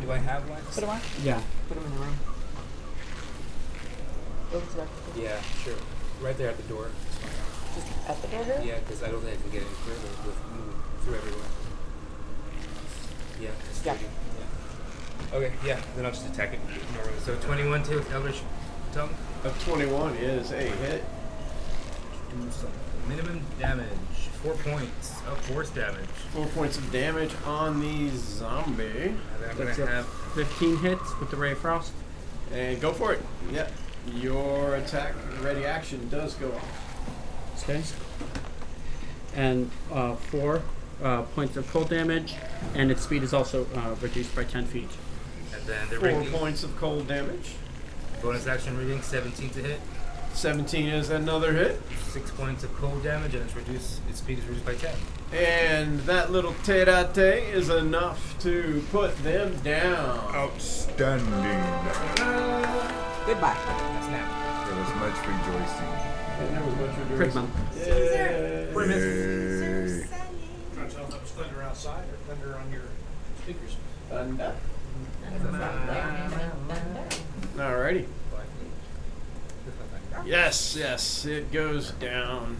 Do I have one? Put him on. Yeah. Put him in the room. Over to that. Yeah, sure. Right there at the door. Just at the door here? Yeah, because I don't think I can get any further with move through everywhere. Yeah. It's Yeah. 30. Yeah. Okay. Yeah. Then I'll just attack it normally. So 21 to Eldritch Tongue. A 21 is a hit. Do some minimum damage. 4 points of force damage. 4 points of damage on the zombie. And then I'm That's gonna a have 15 hits with the Ray of Frost. And go for it. Yep. Your attack ready action does go off. Okay. And 4 points of cold damage, and its speed is also reduced by 10 feet. and then the 4 rigging points of cold damage. bonus action rigging 17 to hit. 17 is another hit. 6 points of cold damage, and its speed is reduced by 10. And that little terate is enough to put them down. Outstanding. Goodbye. That's now. There was much rejoicing. And there was much Crit month. Yay. Yay. Trying to tell if that was thunder outside or thunder on your speakers. Thunder. Alrighty. Yes, yes, it goes down.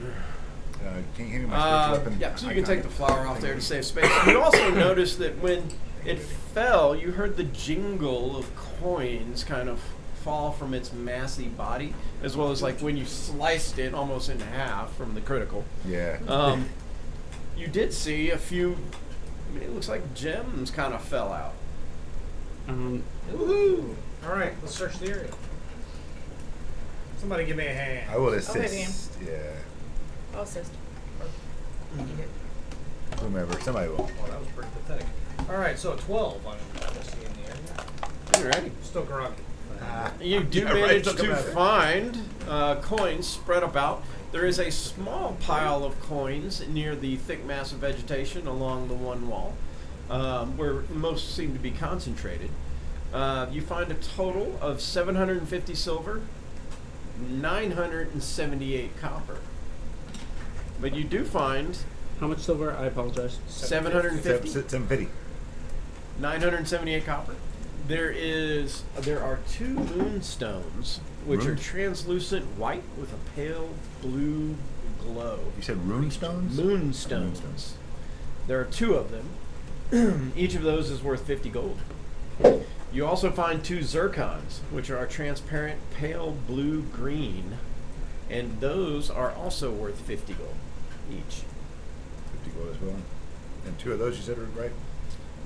Can you hand me my spiritual weapon? Yeah, so you can take the flower off there to save space. You also noticed that when it fell, you heard the jingle of coins kind of fall from its massy body, as well as like when you sliced it almost in half from the critical. Yeah. You did see a few, I mean, it looks like gems kind of fell out. Woohoo! All right, let's search the area. Somebody give me a hand. I will maybe. assist. Yeah. I'll assist. Whomever. Somebody will. Oh, that was pretty pathetic. All right, so 12 on see in the area. Alrighty. Still groggy. You do Yeah, right, manage took him to out there. find coins spread about. There is a small pile of coins near the thick mass of vegetation along the one wall, where most seem to be concentrated. You find a total of 750 silver, 978 copper. But you do find How much silver? I apologize. 750, 750. 978 copper. There are 2 moonstones, which are Rune? translucent white with a pale blue glow. You said rune stones? Moonstones. Moonstones. There are 2 of them. Each of those is worth 50 gold. You also find 2 zircons, which are transparent pale blue green, and those are also worth 50 gold each. 50 gold as well. And 2 of those you said were right?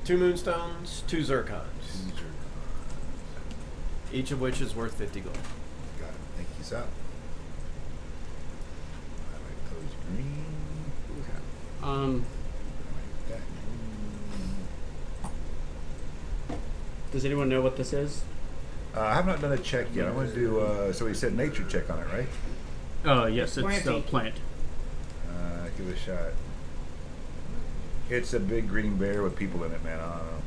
2 moonstones, 2 zircons, These are- each of which is worth 50 gold. Got it. Thank you, sir. I like those green. Um, I like that green. does anyone know what this is? I have not done a check yet. I want to do, so we said nature check on it, right? Yes, it's a Planting. plant. Give it a shot. It's a big green bear with people in it, man. I don't know.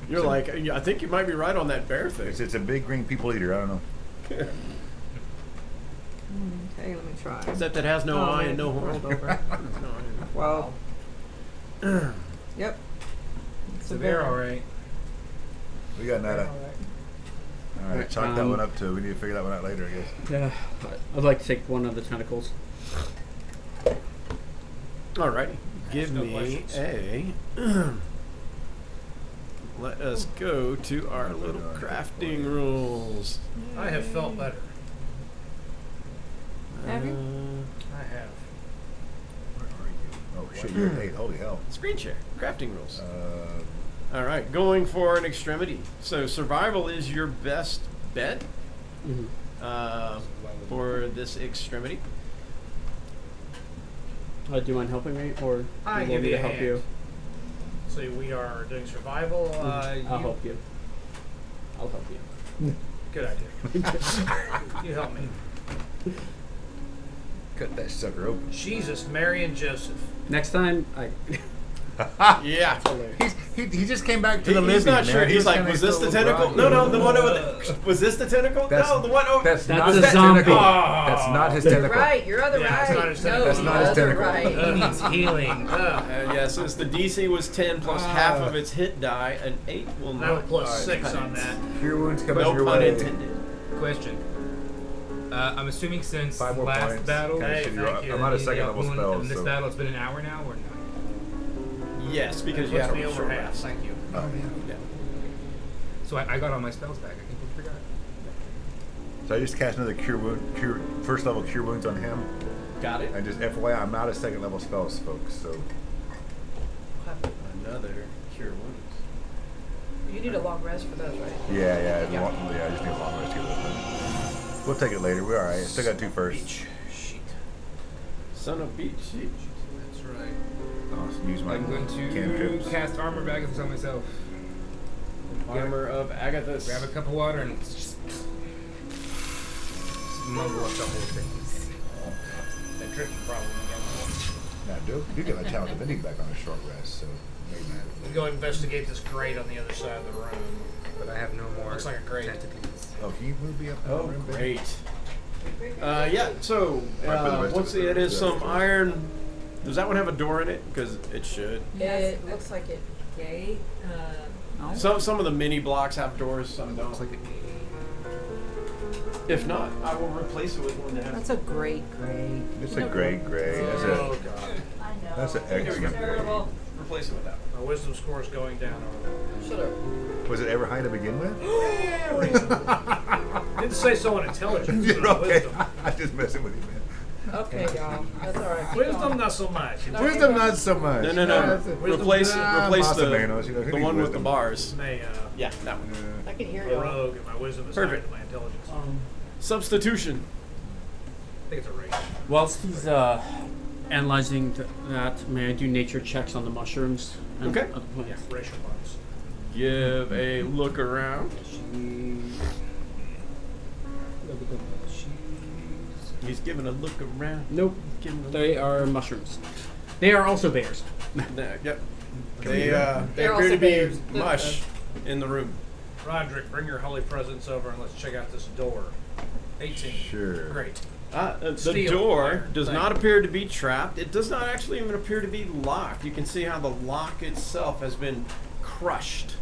You're So- like, I think you might be right on that bear thing. It's a big green people eater. I don't know. Okay, let me try. Is that has no Oh, eye man, and no horn? rolled over. No eye. Well, yep. It's So they're all right. We got nada. All right, chalk that Um, one up to. We need to figure that one out later, I guess. Yeah, I'd like to take one of the tentacles. Alrighty. Give No me questions. a. Let us go to our little crafting rules. I have felt better. Have you? I have. Where are you? Oh, shit, you're at 8. Holy hell. Screen share. Crafting rules. Uh, Alright, going for an extremity. So survival is your best bet Mm-hmm. for this extremity. Do you mind helping me, or I do give want me you to a help hand. you? So we are doing survival. I'll You- help you. I'll help you. Good idea. You help me. cut that sucker open. Jesus, Mary and Joseph. Next time, I. Yeah. He just came back to the He's living, not man. sure. He's like, kinda was this the still tentacle? groggy. No, no, the one over there. Was this the tentacle? No, the one over. That's That's not a his zombie. tentacle. That's not his tentacle. Right, you're other Yeah, it's right. not his No, tentacle. That's not his other tentacle. right. He needs healing. Yes, since the DC was 10 plus half of its hit die, an 8 will Now not. plus Alright. 6 on that. Cure wounds coming No your pun way. intended. Question. I'm assuming since 5 more last points. battle, Okay, Hey, so you're thank you. I'm out of the second level wound spells. in this So. battle, it's been an hour now or not? Yes, because you Puts had me a over short half. rest. Thank you. Oh, yeah. Yeah. So I got all my spells back. I completely forgot. So I just cast another first level cure wounds on him, Got it. and just FYI, I'm out of second level spells, folks. So Another cure wounds. You need a long rest for those, right? yeah, I just need a long rest to get this done. We'll take it later. We're all right. Still got 2 first. Sheet. Son of beach. That's right. I'll use my I'm going to cantrips. cast Armor of Agathis on myself. Armor of Agathis. Grab a cup of water and just mumble a couple of things. That drinking problem again. Now, do get my challenge divinity back on a short rest, so maybe not. Go investigate this grate on the other side of the room. But I have no more Looks like a grate. tentacles. Oh, can you move me up? Oh, great. Yeah, so, Alright, for the rest let's of see, it, it is yeah, some sure. iron. Does that one have a door in it? Because it should. It looks like it. Gate. No. Some of the mini blocks have doors, some don't. Looks like If not, I will replace it with one that has. That's a great grade. It's a great gray. Oh, God. That's an excellent gray. Replace it with that one. My wisdom score is going down over Shut up. Was it ever high to begin with? there. Didn't say so on intelligence. You're but okay. Wisdom. I'm just messing with you, man. Okay, y'all. That's all right. Keep Wisdom, going. not so much. Wisdom, not so much. No. That's it. Replace Más the o menos, you know, who the needs one with the wisdom? bars. May, Yeah, that one. I can hear a you. rogue, and my wisdom is Perfect. higher than my intelligence. Substitution. I think it's a race. Whilst he's analyzing that, may I do nature checks on the mushrooms? And Okay. other Yeah, plants? racial ones. Give a look around. He's giving a look around. Nope. Giving a look. They are mushrooms. They are also bears. Yep. we They do? They're appear also to be bears. mush in the room. Roderick, bring your holy presence over and let's check out this door. 18. Sure. Great. The Steel door wire does thing. not appear to be trapped. It does not actually even appear to be locked. You can see how the lock itself has been crushed.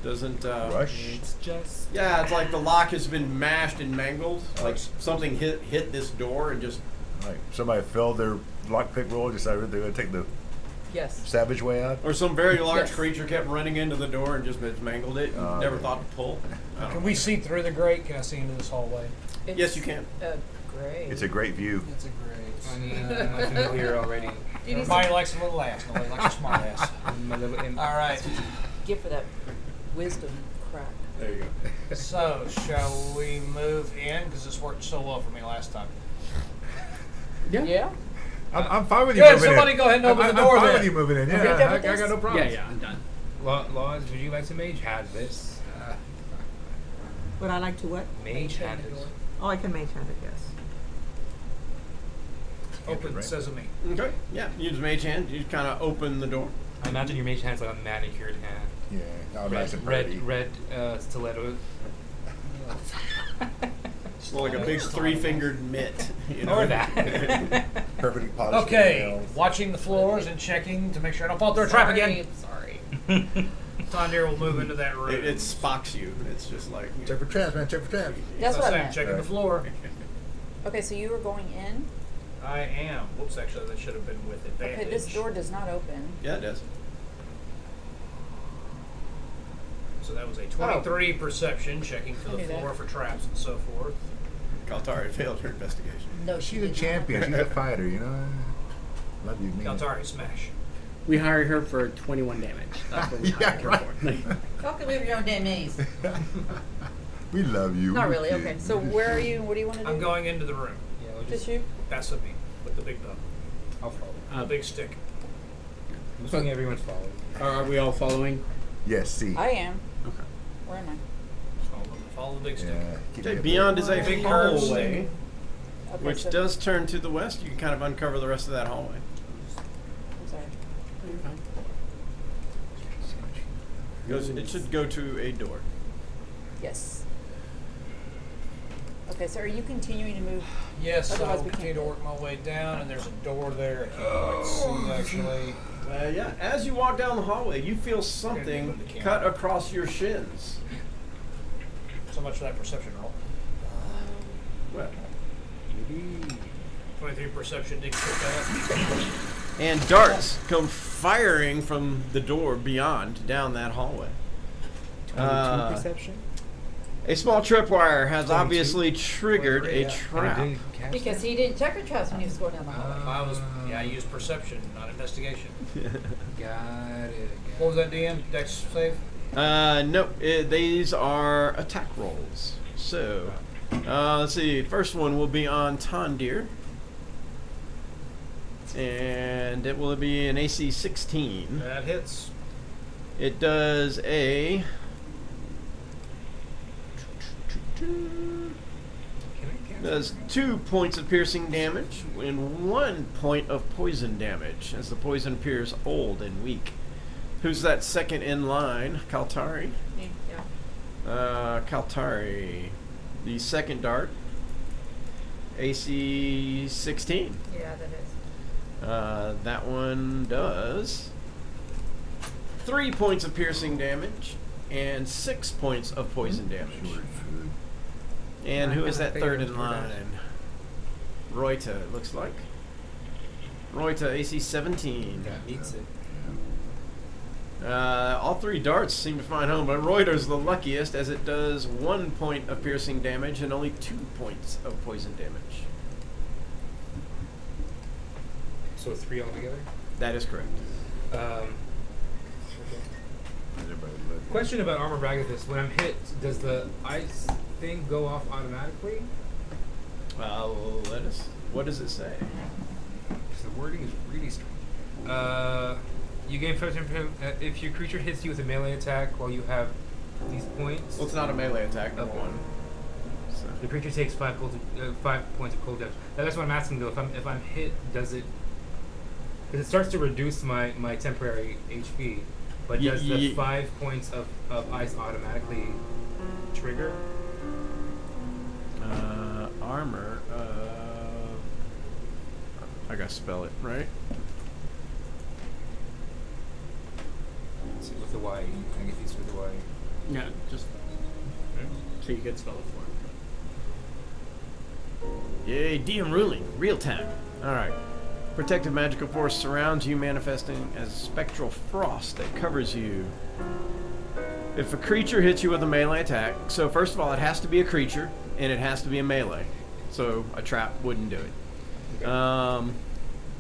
Doesn't Rush. It's just. Yeah, it's like the lock has been mashed and mangled. Like something hit this door and just. Like somebody filled their lockpick roll, decided they were going to take the Yes. savage way out. Or some very large Yes. creature kept running into the door and just mangled it. And never okay. thought to pull. I don't Can know. we see through the grate? Can I see into this hallway? Yes, you can. Great. It's a great view. It's a great. I mean, I'm familiar already. You need Everybody some likes a little ass. Nobody likes a smart ass. I'm a little in- All right. gift for that wisdom crack. There you go. So, shall we move in? Because this worked so well for me last time. Yeah? I'm fine with you Good, moving somebody in. go ahead and open the door I'm fine then. with you moving in. Yeah, Okay, done I with got this? no problem. Yeah, I'm done. Laws, would you like to mage hand this? Would I like to what? Mage hand the this. door. Oh, I can mage hand it, yes. Open right? sesame. Okay. Yeah. Use mage hand. You kind of open the door. I imagine your mage hand's like a manicured hand. Yeah, I'm nice and pretty. Red stiletto. It's like a big three-fingered mitt. You know? Or that. Perfectly polished. Okay, nails. watching the floors and checking to make sure I don't fall through a trap again. Sorry. Tondir will move into that room. It spocks you. It's just like. Check for traps, man. Check for traps. That's So what I I'm meant. checking the Right. floor. Okay, so you were going in. I am. Whoops, actually, that should have been with advantage. Okay, this door does not open. Yeah, it does. So that was a 23 perception, checking for I the knew that. floor for traps and so forth. Kaltari failed her investigation. No, She's a champion. She's a fighter, you know. Love you, Nina. Galtari, smash. We hire her for 21 damage. That's what we Yeah, hire her right. for. Y'all can leave your own damn names. We love you. Not We're really. cute. Okay, so where are you? What do you want to do? I'm going into the room. Yeah, we'll Just just. you? That's me with the big bug, I'll follow. the big stick. I'm assuming everyone's following. Are we all following? Yes, see. I am. Okay. Where am I? Follow the big stick. Yeah. keep Okay, it beyond is a Big curves. hallway, Okay, which so, does turn to the west. You can kind of uncover the rest of that hallway. I'm sorry. It should go to a door. Yes. Okay, so are you continuing to move? Yes, Otherwise I'll we continue can't to work my way down, and there's a door there. I can't quite see, actually. Yeah, as you walk down the hallway, you feel something Put the camera. cut across your shins. So much for that perception roll. Well, 23 perception, didn't get that. and darts come firing from the door beyond down that hallway. 22 perception? A small tripwire has 22? obviously triggered a And I trap. didn't catch Because that? he didn't check her traps when he was going down the hallway. I used perception, not investigation. Got it. What was that, DM? Dex save? No, these are attack rolls. So, let's see. First one will be on Tondir. And it will be an AC 16. That hits. It does a. Does 2 points of piercing damage and 1 point of poison damage, as the poison appears old and weak. Who's that second in line? Kaltari? Yeah. Kaltari. The second dart. AC 16. Yeah, that is. That one does 3 points of piercing damage and 6 points of poison damage. And who is that third in line? Roita, it looks like. Roita, AC 17. That beats it. All 3 darts seem to find home, but Reuter's the luckiest, as it does 1 point of piercing damage and only 2 points of poison damage. So 3 altogether? That is correct. Question about Armor Bragathis. When I'm hit, does the ice thing go off automatically? Let us. What does it say? 'Cause the wording is really strange. You gain first if your creature hits you with a melee attack while you have these points. Well, it's not a melee attack. Number Okay. one. So. The creature takes 5 points of cold damage. That's what I'm asking though. If I'm hit, does it? Because it starts to reduce my temporary HP, but does the 5 points of ice automatically trigger? Armor. I gotta spell it right. Let's see, with the Y. Can I get these with the Y? Yeah, just so you could spell it for him. Yay, DM ruling, real time. Alright. Protective magical force surrounds you, manifesting as spectral frost that covers you. If a creature hits you with a melee attack, so first of all, it has to be a creature, and it has to be a melee. So a trap wouldn't do it.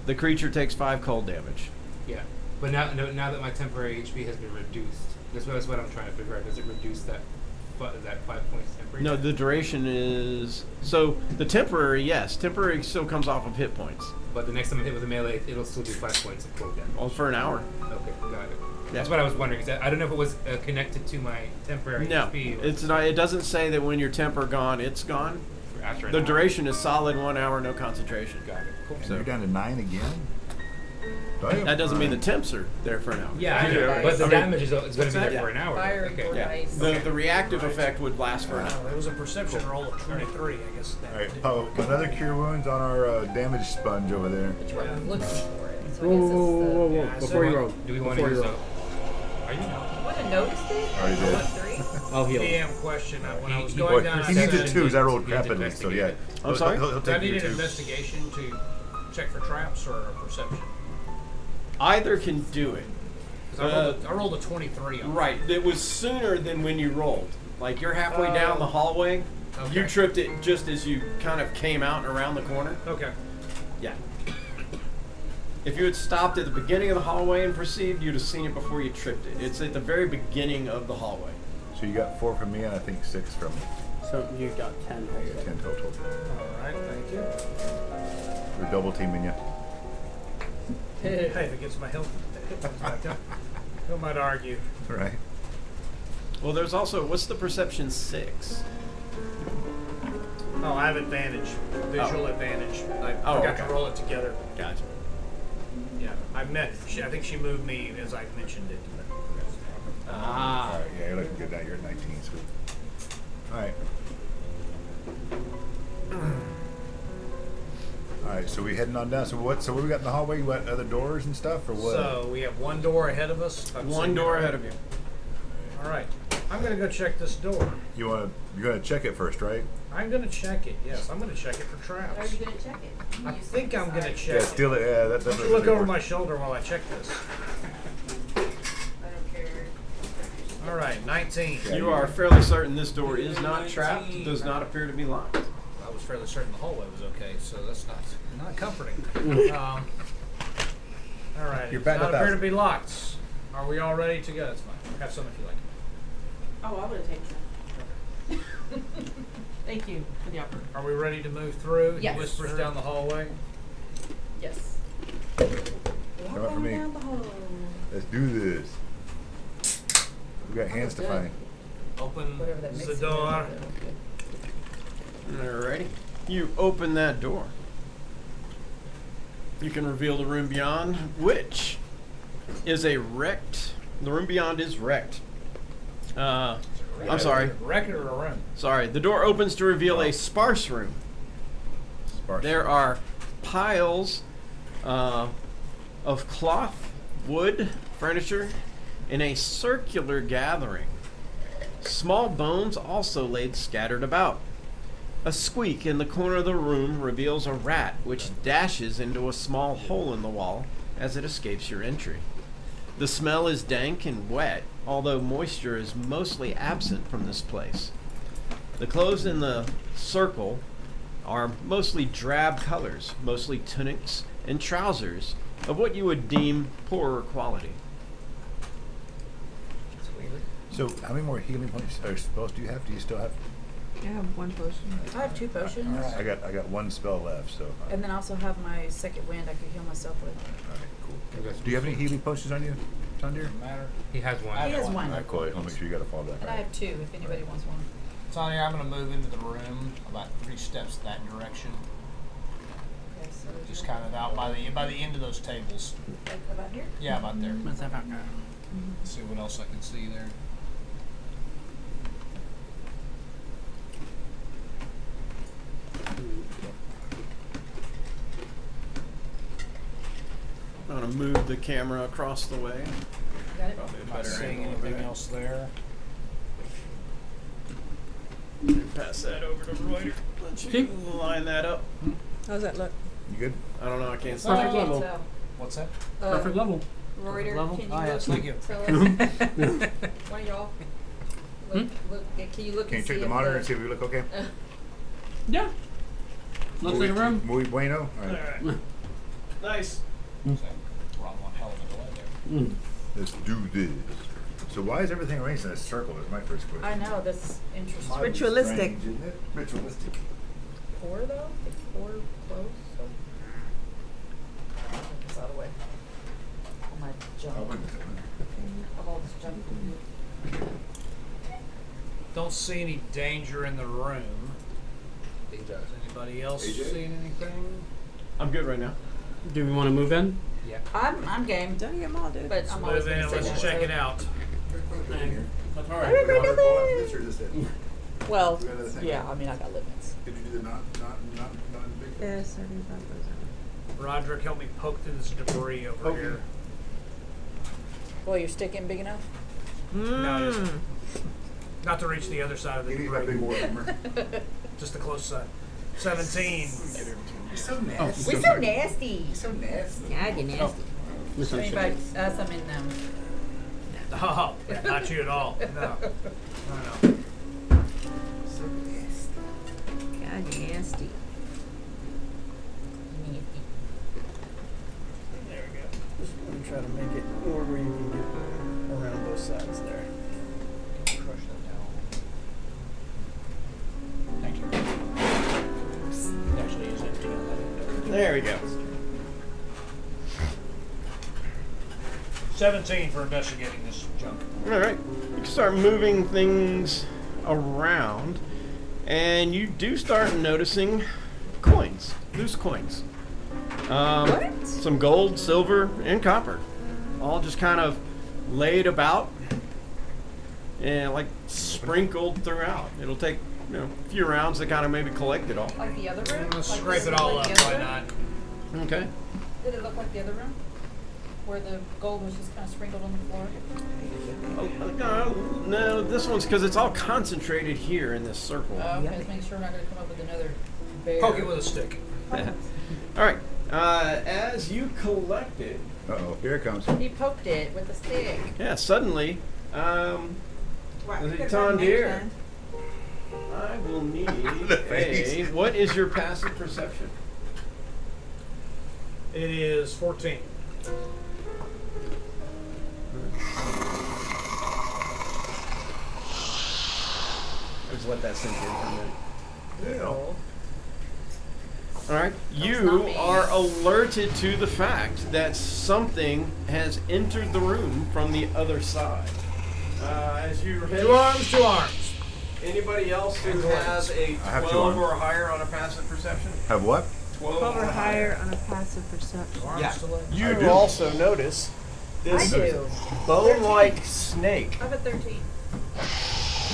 The creature takes 5 cold damage. Yeah. But now that my temporary HP has been reduced, that's what I'm trying to figure out. Does it reduce that 5 points temporary? No, the duration is... So, the temporary, yes. Temporary still comes off of hit points. But the next time I hit with a melee, it'll still do 5 points of cold damage. Well, for an hour. Okay, got it. Yeah. That's what I was wondering. I don't know if it was connected to my temporary No, HP. Or it's not. It doesn't say that when your temper gone, it's gone. after an The hour. duration is solid 1 hour, no concentration. Got it. Cool. And So- you're down to 9 again? Damn. That doesn't mean the temps are there for an hour. Yeah, I know, but the damage is going to be there Yeah. for an hour. Fire Okay. and Yeah. ice. The reactive effect would last for an hour. It was a perception roll of 23, I guess. That Alright, didn't oh, go another well. cure wounds on our damage sponge over there. That's what I'm looking for it. So I Whoa, guess whoa, it's the- whoa, whoa, Yeah, whoa! so Before you what- roll, Do we want to before use you a... roll, Are you? You would have noticed it? Already did. What, 3? I'll heal. DM question. When I was He- going he- down, He I needs said, a 2s, I rolled He needs to crap at least, so yeah. investigate I'm sorry? He'll do I take need your an 2s. investigation to check for traps or a perception? Either can do it. 'Cause I rolled a 23 on it. Right. It was sooner than when you rolled. Like you're halfway down the hallway. You Okay. tripped it just as you kind of came out and around the corner. Okay. Yeah. If you had stopped at the beginning of the hallway and perceived, you'd have seen it before you tripped it. It's at the very beginning of the hallway. So you got 4 from me and I think 6 from So you got 10 yeah, also. 10 total. All right. Thank you. We're double teaming you. Hey, if it gets my health back up, who might argue? Right. Well, there's also, what's the perception 6? Oh, I have advantage, visual advantage. I Oh, forgot okay. to roll it together. Gotcha. Yeah, I met. I think she moved me as I mentioned it. Ah. Alright, yeah, you're looking good now. You're at 19, sweet. Alright. Alright, so we heading on down. So what we got in the hallway? You got other doors and stuff or what? So we have one door ahead of us. I'm One seeing door it. ahead of you. All right, I'm gonna go check this door. you're gonna check it first, right? I'm gonna check it. Yes, I'm gonna check it for Are traps. you going to check it? I think I'm gonna check Yeah, it. steal it. Yeah, that Why doesn't don't you look over my shoulder while I check this? I don't care. All right, 19. Yeah, You are fairly certain this door is not trapped, does not appear to be locked. I was fairly certain the hallway was okay, so that's not comforting. All right, You're it batting does not appear 1,000. to be locked. Are we all ready to go? That's fine. Have some if you like. Oh, I would have taken some. Thank you for the offer. Are we ready to move through? Yes. He whispers down the hallway. Yes. Come up for me. Let's do this. We got hands to find. Open Whatever that the makes door. Alrighty. You open that door. You can reveal the room beyond, which is a wrecked. The room beyond is wrecked. I'm sorry. Record or a room? Sorry. The door opens to reveal a sparse room. Sparse. There are piles of cloth, wood, furniture in a circular gathering. Small bones also laid scattered about. A squeak in the corner of the room reveals a rat which dashes into a small hole in the wall as it escapes your entry. The smell is dank and wet, although moisture is mostly absent from this place. The clothes in the circle are mostly drab colors, mostly tunics and trousers of what you would deem poorer quality. So how many more healing points or spells do you have? Do you still have? I have one potion. I have 2 potions. I got one spell left, so. And then I also have my second wind I could heal myself with. Alright, cool. Do you have any healing potions on you, Tandir? Doesn't matter. He has one. He has one. Alright, cool. I'll make sure you got a fallback. And I have 2 if anybody wants one. Tanya, I'm going to move into the room about 3 steps that direction. Okay, so Just kind of out by the end of those tables. like about here? Yeah, about there. Motherfucker. See what else I can see there. I'm gonna move the camera across the way. Got it? Probably a Not better seeing angle over anything there. else there. Pass that over to Reuter. Let you line that up. How's that look? You good? I don't know. I can't see. Perfect I can't level. tell. What's that? Perfect level. Reuter, level? can you Ah, look? yes, thank you. Tell us. One of y'all. Look, can you look Can you and check see the if monitor and see if we look okay? Yeah. Looks like a room. Muy bueno. Alright. Nice. Wrong one, hell of a delay there. Let's do this. So why is everything arranged in a circle? Is my first question. I know, that's interesting. Might be Ritualistic. strange, isn't it? Ritualistic. 4 though? Like 4 close? So. Get this out of the way. All my junk. Of all this junk. Don't see any danger in the room. Does anybody else AJ? seeing anything? I'm good right now. Do we want to move in? Yeah. I'm game, Don't get them all, dude. but I'm always Move in gonna and say let's that, check so- it out. That's all Well, We got another thing. yeah, I mean, I got limits. Did you do the not big? Yes, I do have those. Roderick, help me poke through this debris over Okay. here. Well, your stick ain't big enough? No, just not to reach the other side of the You need that big debris. boy, remember? Just the close side. 17. He's so nasty. We're so nasty. He's so nasty. God, you nasty. Misunderstood. Anybody, us, I'm in them. Oh, not you at all. No. No, no. So nasty. God, you nasty. There we go. Just want to try to make it more where you can get around both sides there. Crush that down. Thank you. It actually is empty. I'll let it There we go. 17 for investigating this junk. All right. You can start moving things around, and you do start noticing coins, loose coins. What? Some gold, silver, and copper, all just kind of laid about and like sprinkled throughout. It'll take a few rounds to kind of maybe collect it all. Like the other room? Let's Like scrape this it look all like up. the other Why room? not? Okay. Did it look like the other room? Where the gold was just kind of sprinkled on the floor? No, this one's because it's all concentrated here in this circle. Okay, let's make sure we're not going to come up with another bear. Poke it with a stick. All right. As you collect it, Uh-oh, here it comes. He poked it with a stick. yeah, suddenly, Right, Was it pick up next Tandir? time. I will need The face. what is your passive perception? It is 14. Just let that sink in for a minute. Yeah. All right, not you me. are alerted to the fact that something has entered the room from the other side. As you head, 2 arms, 2 arms. anybody else who has a I have 2 12 arms. or higher on a passive perception? Have what? 12 12 or higher on a passive perception. Yeah. to legs. You I do. also notice this I do. bone-like snake. I have a 13.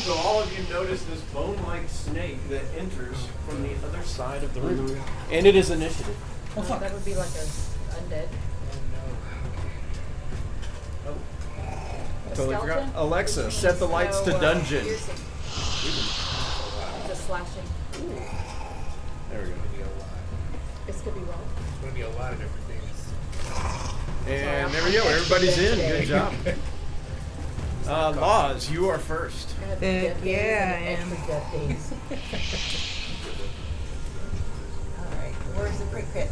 So all of you notice this bone-like snake that enters from the other side of the room, and it is initiative. That would be like a undead. Oh, A totally forgot. skeleton? Alexa, Which set the means lights no, to dungeon. piercing. Just slashing. There we go. This could be wrong. It's going to be a lot of different things. And there we go. Everybody's in. Good job. Laws, you are first. I had Heck death days yeah, and I am. extra death days. Alright, where's the crit crit?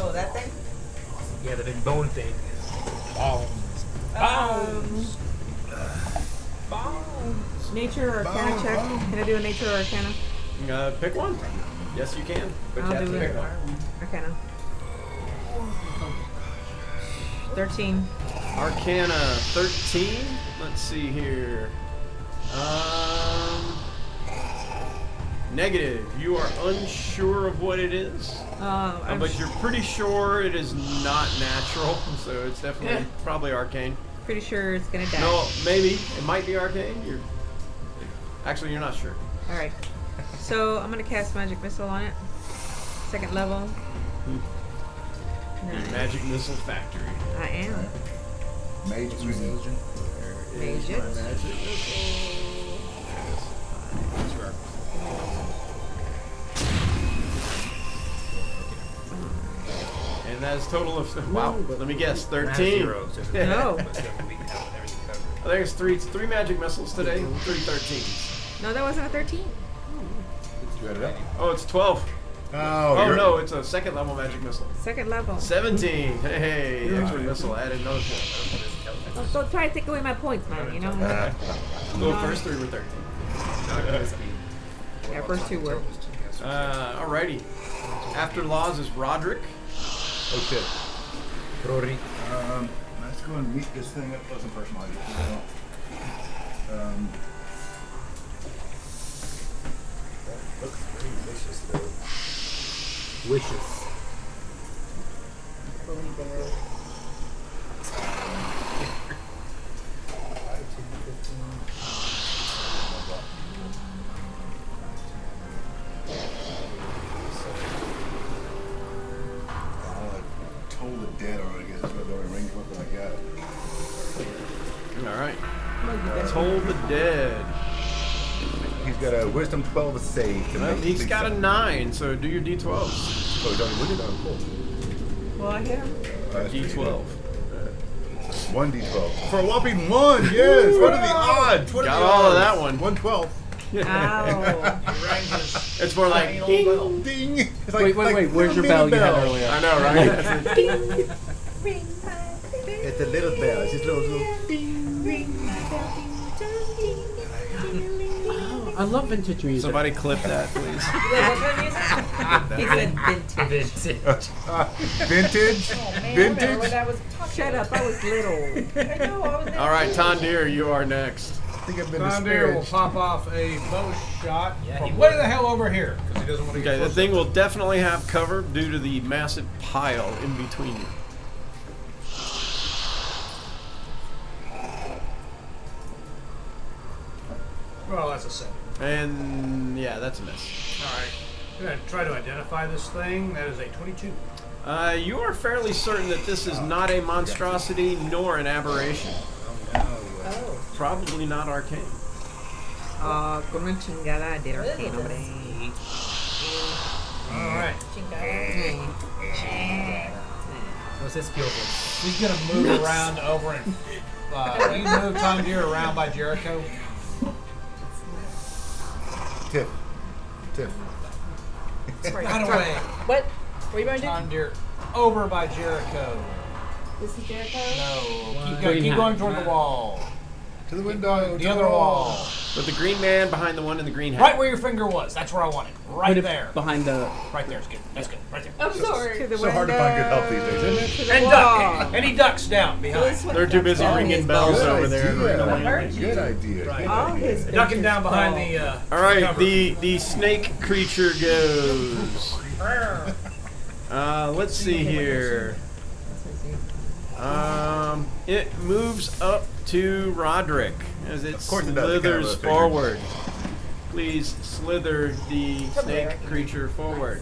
Oh, that thing? Yeah, the big bone thing. Bones. Bones. Bones. Yes. Nature or Arcana check? Can I do a Nature or Arcana? Pick one. Yes, you can. But you I'll have to do pick it. one. Arcana. 13. Arcana 13. Let's see here. Negative. You are unsure of what it is, I'm but you're pretty sure it is not natural. So it's definitely probably arcane. pretty sure it's gonna die. No, maybe it might be arcane. Actually you're not sure. Alright. So I'm gonna cast Magic Missile on it. 2nd level. The Nice. Magic Missile Factory. I am. Mage Uzi. There is Magic. my magic missile. And that is total of wow. Let me guess, 13. Zero, so No. that's definitely have everything covered. I think it's three magic missiles today, 3 13s. No, that wasn't a 13. You add it up? Oh, it's 12. Oh, Oh you're- no, it's a 2nd level magic missile. 2nd level. 17. 17. Hey, extra missile added another 4. Don't try to take away my points, man, you know? Well, first 3 were 13. Yeah, first 2 were. Alrighty. After Laws is Roderick. Oh shit. Rory. Let's go and meet this thing up close and personal. Looks pretty vicious though. Wishes. Told the dead, or I guess that's what the ring something like that. Alright. Toll the Dead. He's got a wisdom 12 save. To Well, make he's things got a up. 9, so do your D12. Oh, he's already with it? Oh, cool. Well, I hit him. That's pretty D12. good. 1d12. For a whopping 1, yes! What are the odds? What are Got the all of odds? that one. 112. Ow. It's more like ding. Ding! It's Wait, where's your bell you had earlier? I know, right? That's it. It's a little bell. It's just a little ding. I love vintage music. Somebody clip that, please. He said vintage. Vintage? Vintage? Shut up, I was little. All right, Tondir, you are next. I think I've been Tondir will disparaged. pop off a bow shot Yeah, from he way would. the hell over here because he doesn't want to get Okay, the close. thing will definitely have cover due to the massive pile in between you. Well, that's a 7. And yeah, that's a miss. All right. I'm going to try to identify this thing. That is a 22. You are fairly certain that this is not a monstrosity nor an aberration. Probably not arcane. Con una chingada de arcane, hombre. All right. What's his skill for? He's gonna move around over and you move Tondir around by Jericho. Tiff. Not away. What? What are you going to do? Tondir over by Jericho. This is Jericho? No, Green keep hat. going toward the wall. To the window. The other wall. But the green man behind the one in the green hat. Right where your finger was. That's where I want it. Right Put it there. behind the. Right there is good. That's good. Right there. I'm sorry. To the So hard to find good help these days, isn't it? To the And wall. duck. And he ducks down behind. They're too busy ringing bells Good over there. idea. Good idea. Right. Good All idea. his Ducking down behind the. All right, cover. the snake creature goes. Let's see here. It moves up to Roderick as it Of course it does, it kind of slithers figured. forward. Please slither the snake creature forward.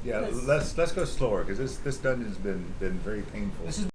Yeah, Let's- let's go slower because this dungeon's been very painful. This is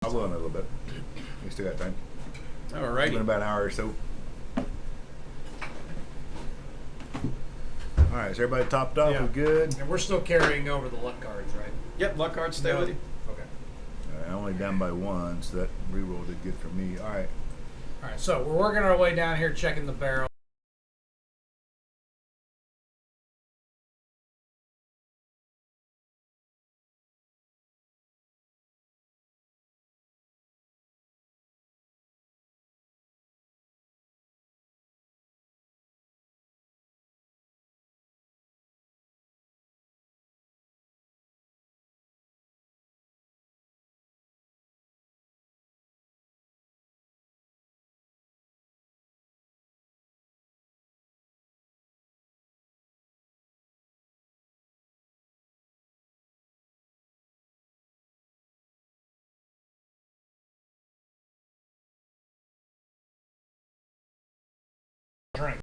I'll go in a little bit. We still got time. Been Alrighty. about an hour or so. All right, is everybody topped off? Yeah. We good? and we're still carrying over the luck cards, right? Yep, luck cards stay No. with you. Okay. All right, I'm only down by one, so that reroll did good for me. All right. All right. So we're working our way down here, checking the barrel. Drink.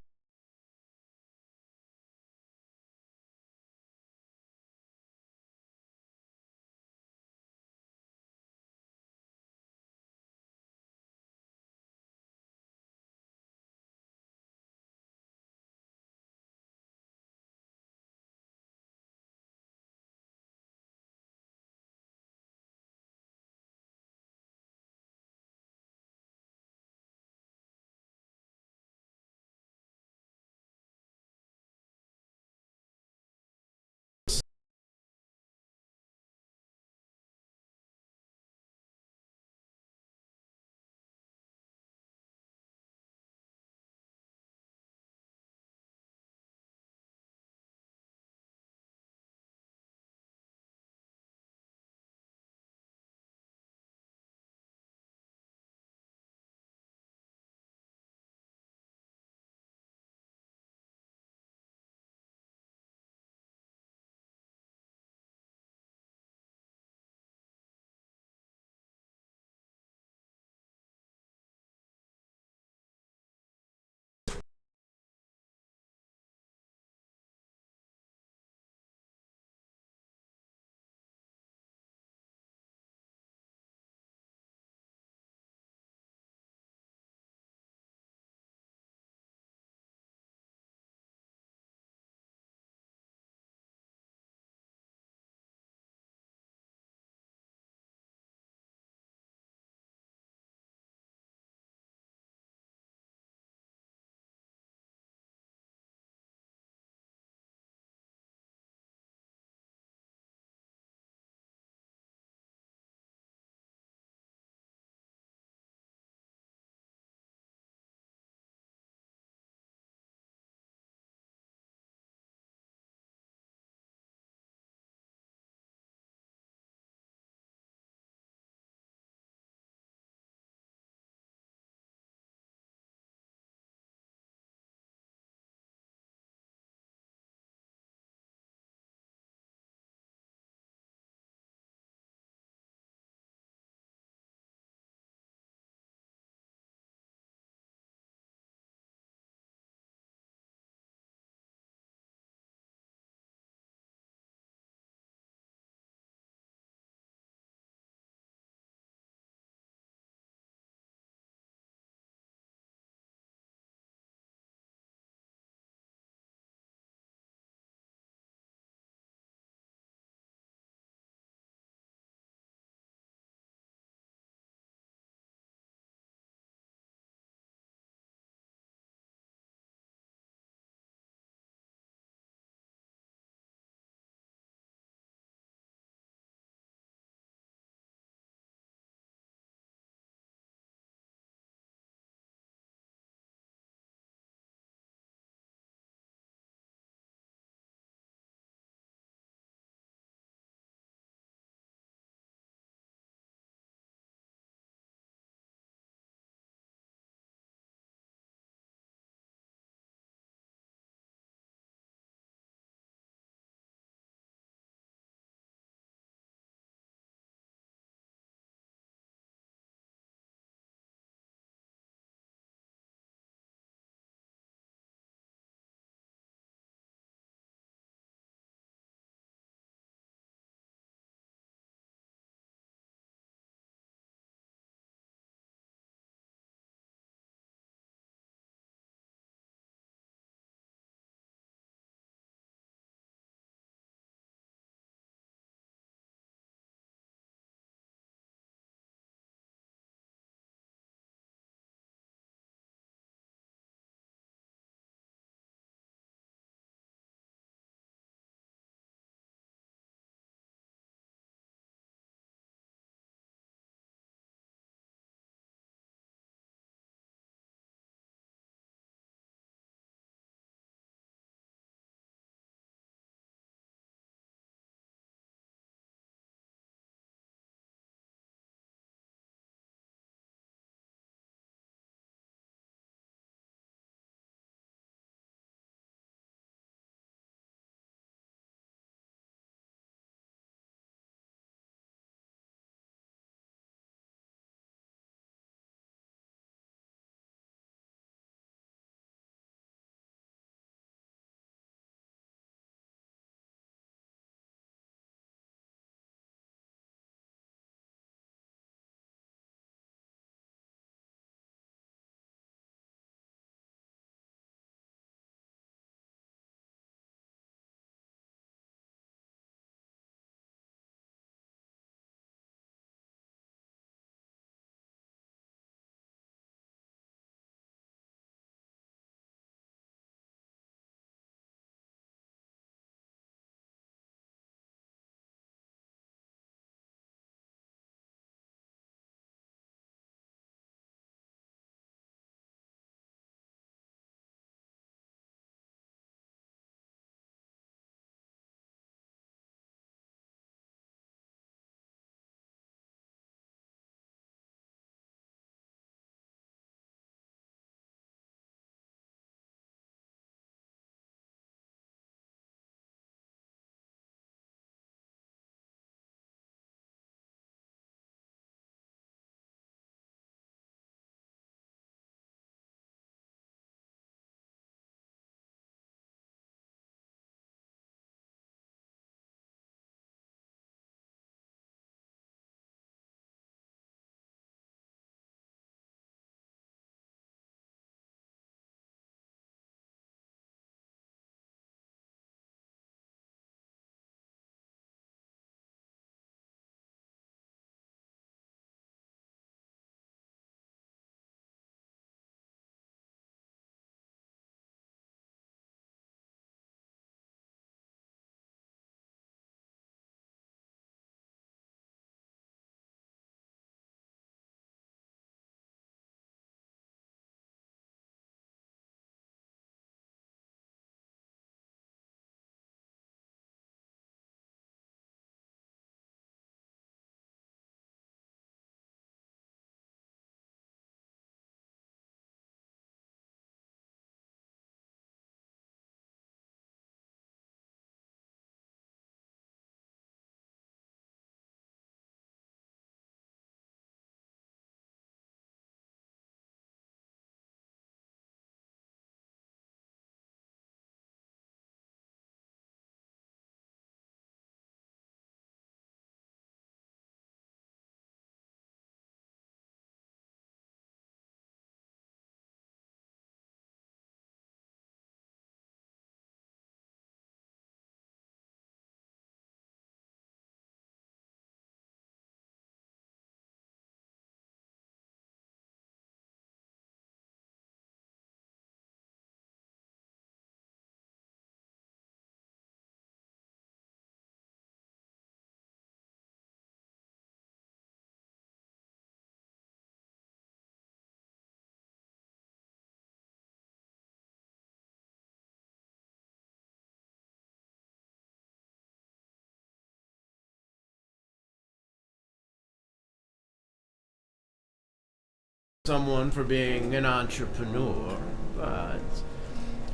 someone for being an entrepreneur, but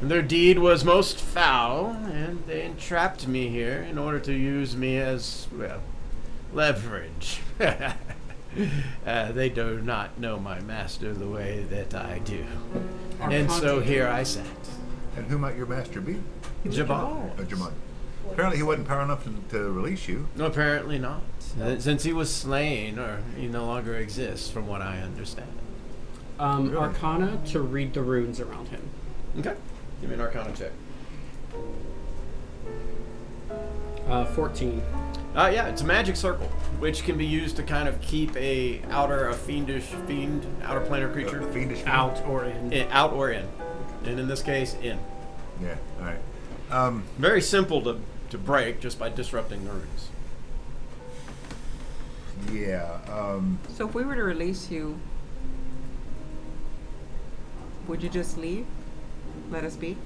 their deed was most foul, and they entrapped me here in order to use me as, well, leverage. They do not know my master the way that I do. And so here I sat. And who might your master be? Jabal. Jamad. Apparently he wasn't powerful enough to release you. No, apparently not. Since he was slain, or he no longer exists, from what I understand. Arcana to read the runes around him. Okay. Give me an Arcana check. 14. Yeah, it's a magic circle, which can be used to kind of keep outer planar creature A fiendish fiend? Out or in. out or in, and in this case, in. Yeah. All right. Very simple to break just by disrupting the runes. Yeah. So if we were to release you, would you just leave? Let us be?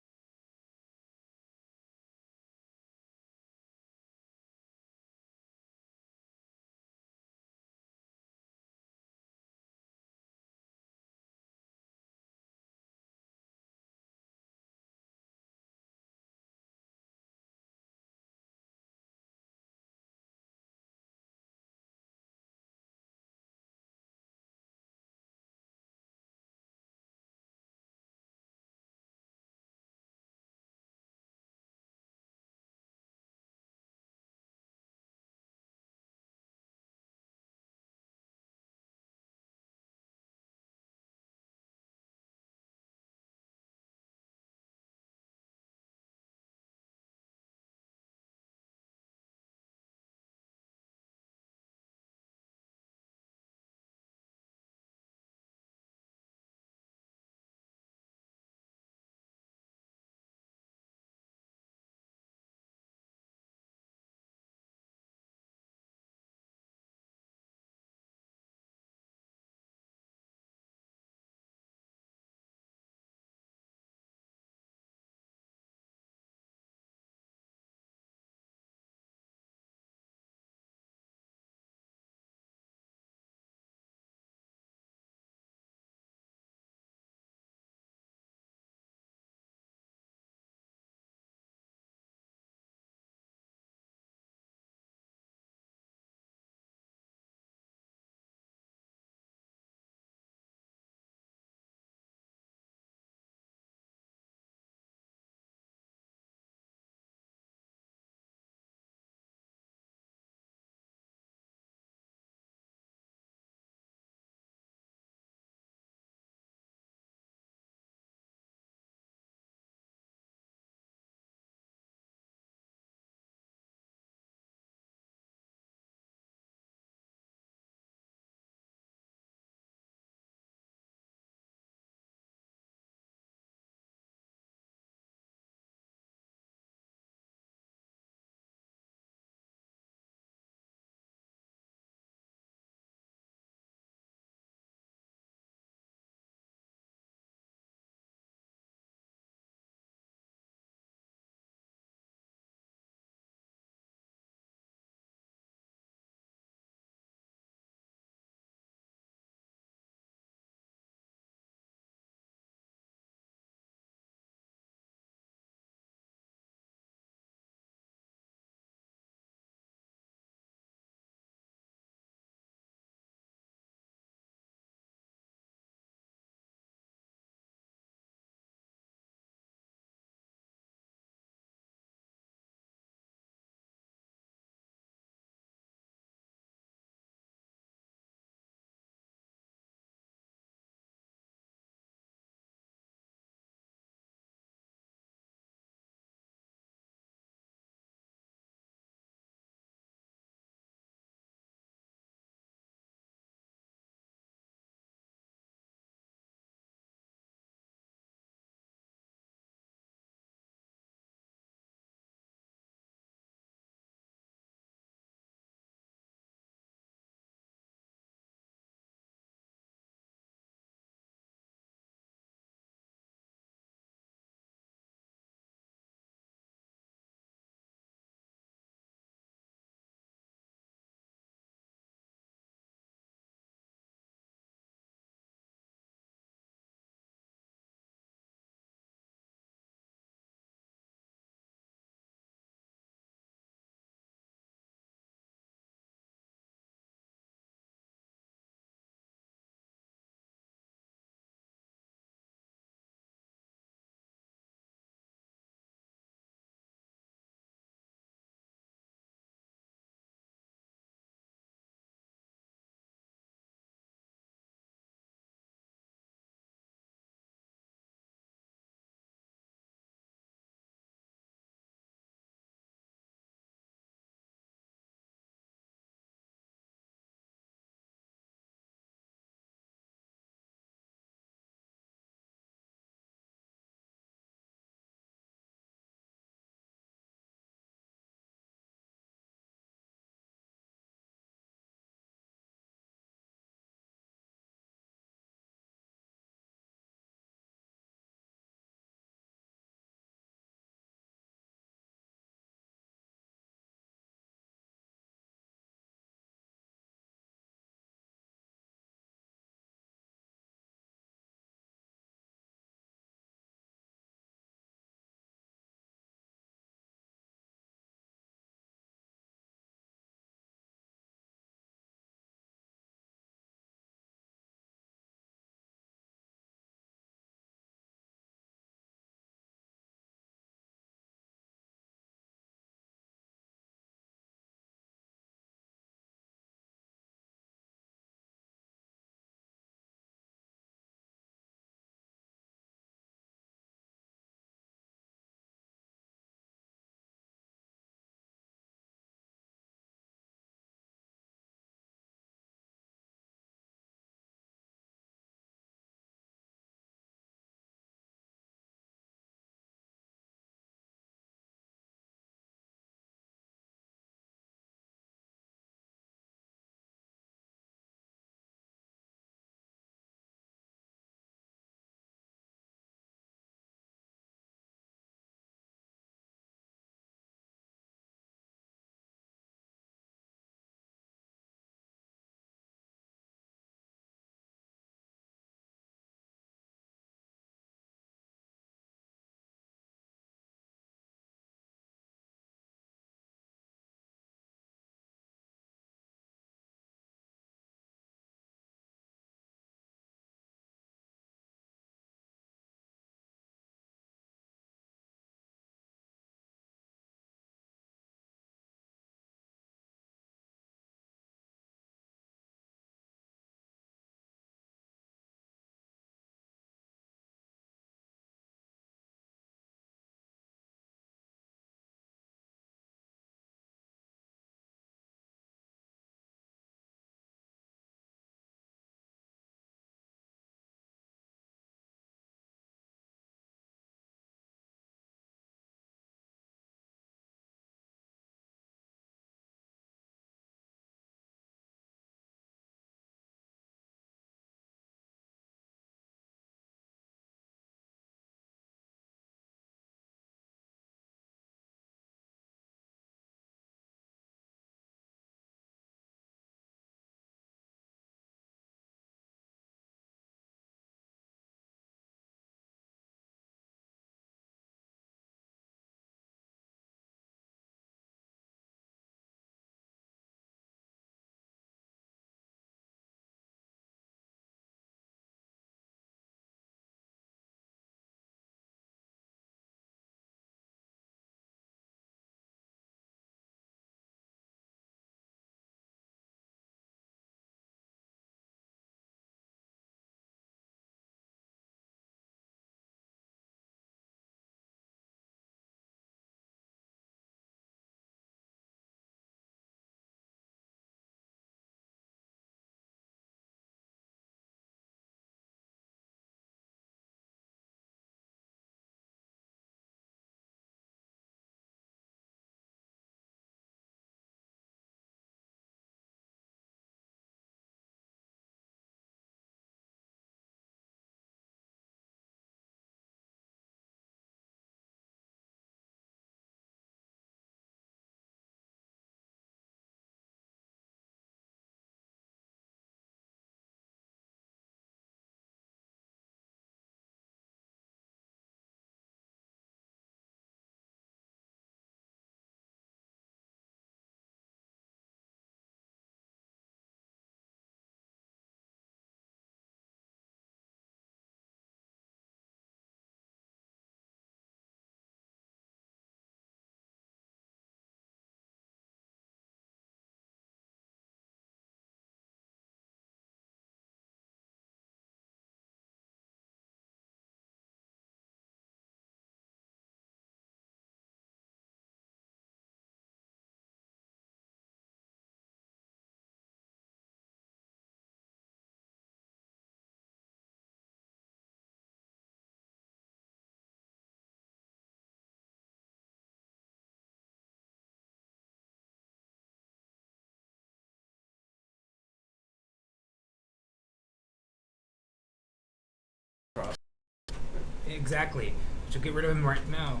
exactly. Should get rid of him right now.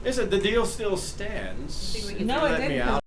Listen, the deal still stands. Think we If can- you No, it let me didn't, 'cause out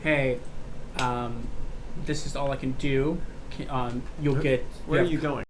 hey, this is all I can do. You'll get. Where are have you going?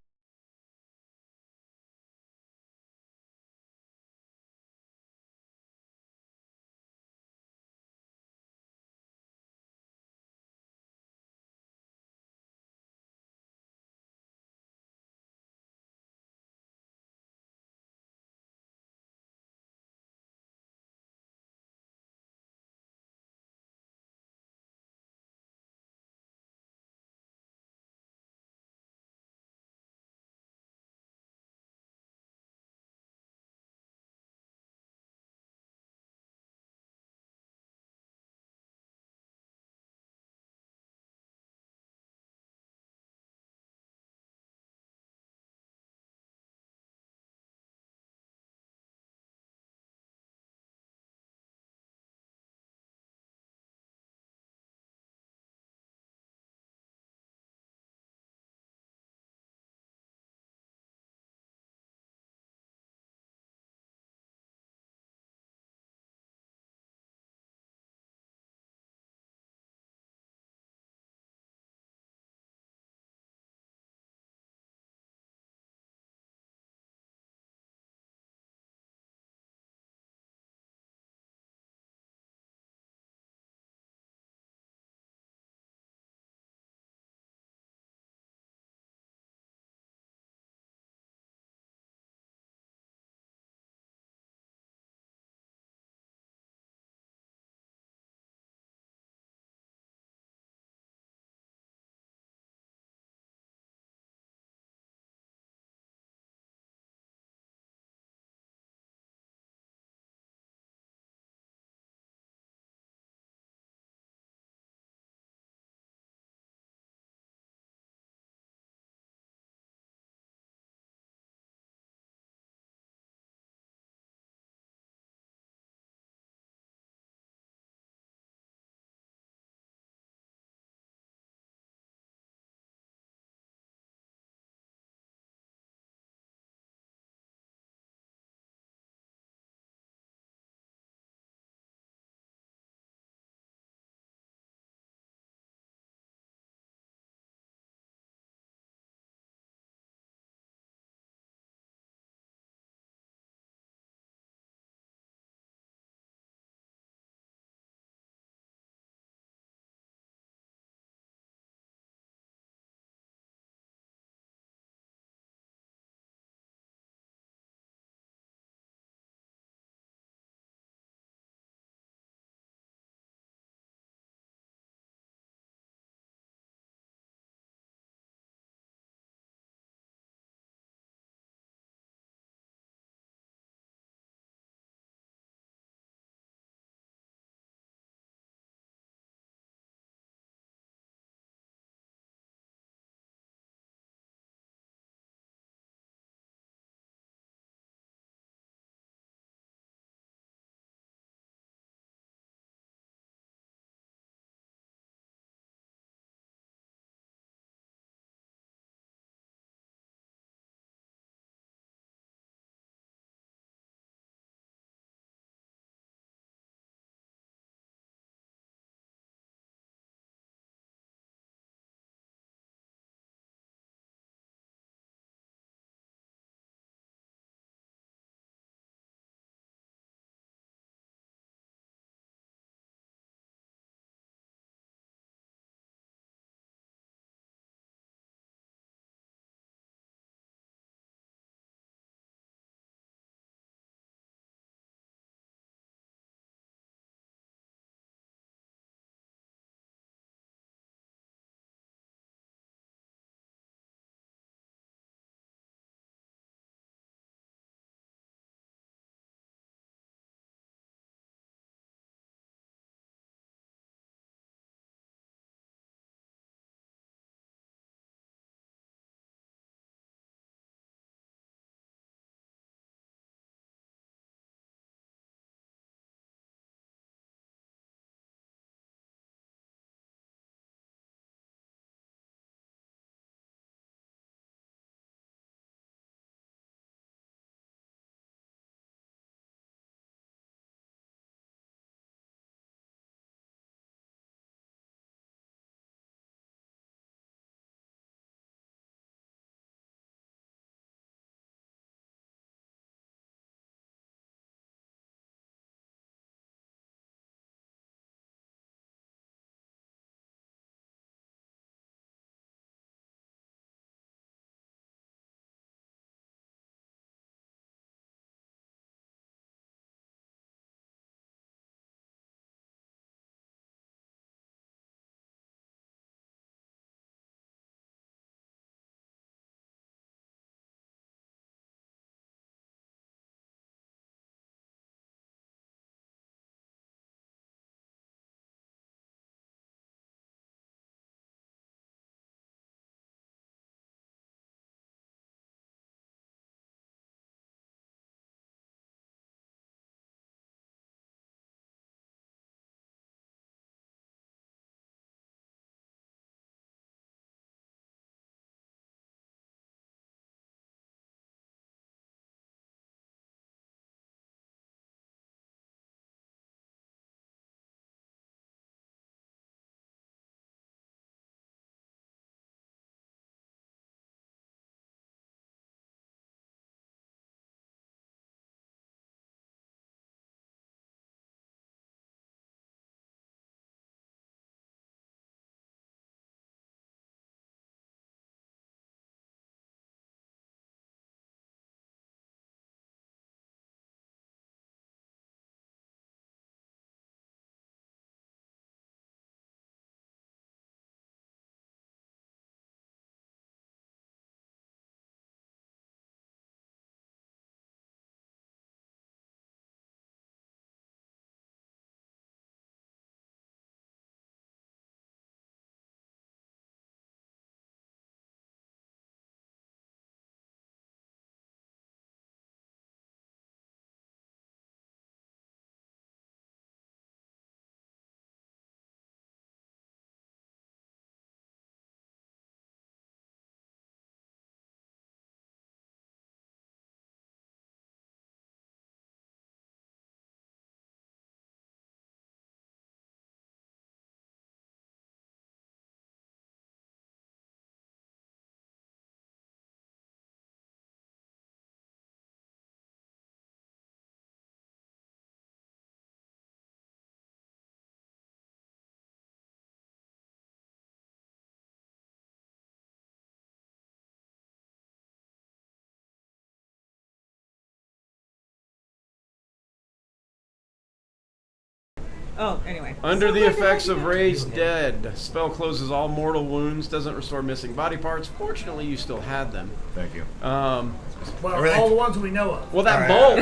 Oh, anyway. Under So the glad to effects have of you back. Raised Dead, spell closes all mortal wounds, doesn't restore missing body parts. Fortunately, you still had them. Thank you. Well, Everything- all the ones we know of. Well, that mole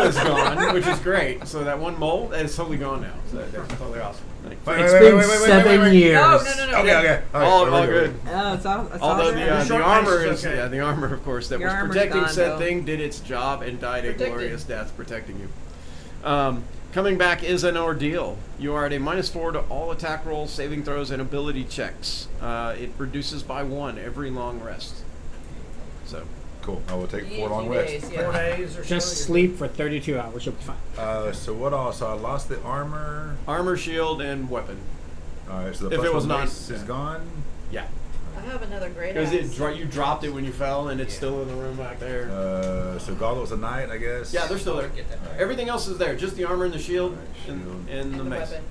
is gone, which is great. So that one mole, that is totally gone now. So that's totally awesome. Thank you. It's been 7 years. No. Okay. All good. Oh, it's all Although there. the armor is the armor, of course, that Your was armor's protecting gone, said though. thing did its job and died a Protected. glorious death protecting you. Coming back is an ordeal. You are at a -4 to all attack rolls, saving throws, and ability checks. It reduces by 1 every long rest. So Cool. I will take 4 In a long few rests. days, yeah. 4 days or so. Just you're sleep for 32 hours. You'll be fine. So what else? So I lost the armor. armor, shield, and weapon. All right. So the If plus it was one not- mace is gone. Yeah, I have another great because axe. you dropped it when you fell, and it's still in the room back there. So Goggles of Night, I guess. Yeah, they're still there. Get that back. Everything else is there, just the armor and the shield Shield. and the the mace. weapon.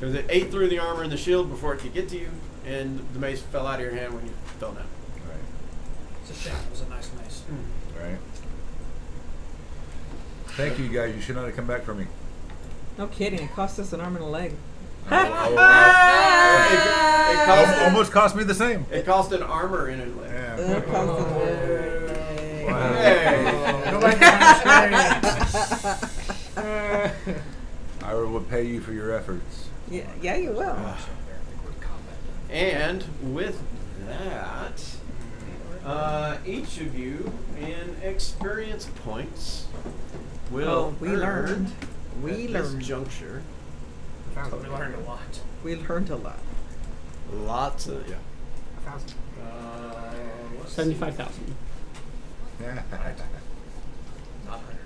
Because it ate through the armor and the shield before it could get to you, and the mace fell out of your hand when you fell down. Right. It's a shame. It was a nice mace. Right. Thank you, guys. You should not have come back for me. No kidding. It cost us an arm and a leg. It cost Almost cost me the same. It cost an armor in it. Yeah. It cost us an arm. Hey. Go back to my screen. I will pay you for your efforts. Yeah, you will. And with that, each of you in experience points will Oh, we earn learned. We at this learned. juncture We learned a lot. We learned a lot. lots of 75,000. Yeah. Not 100.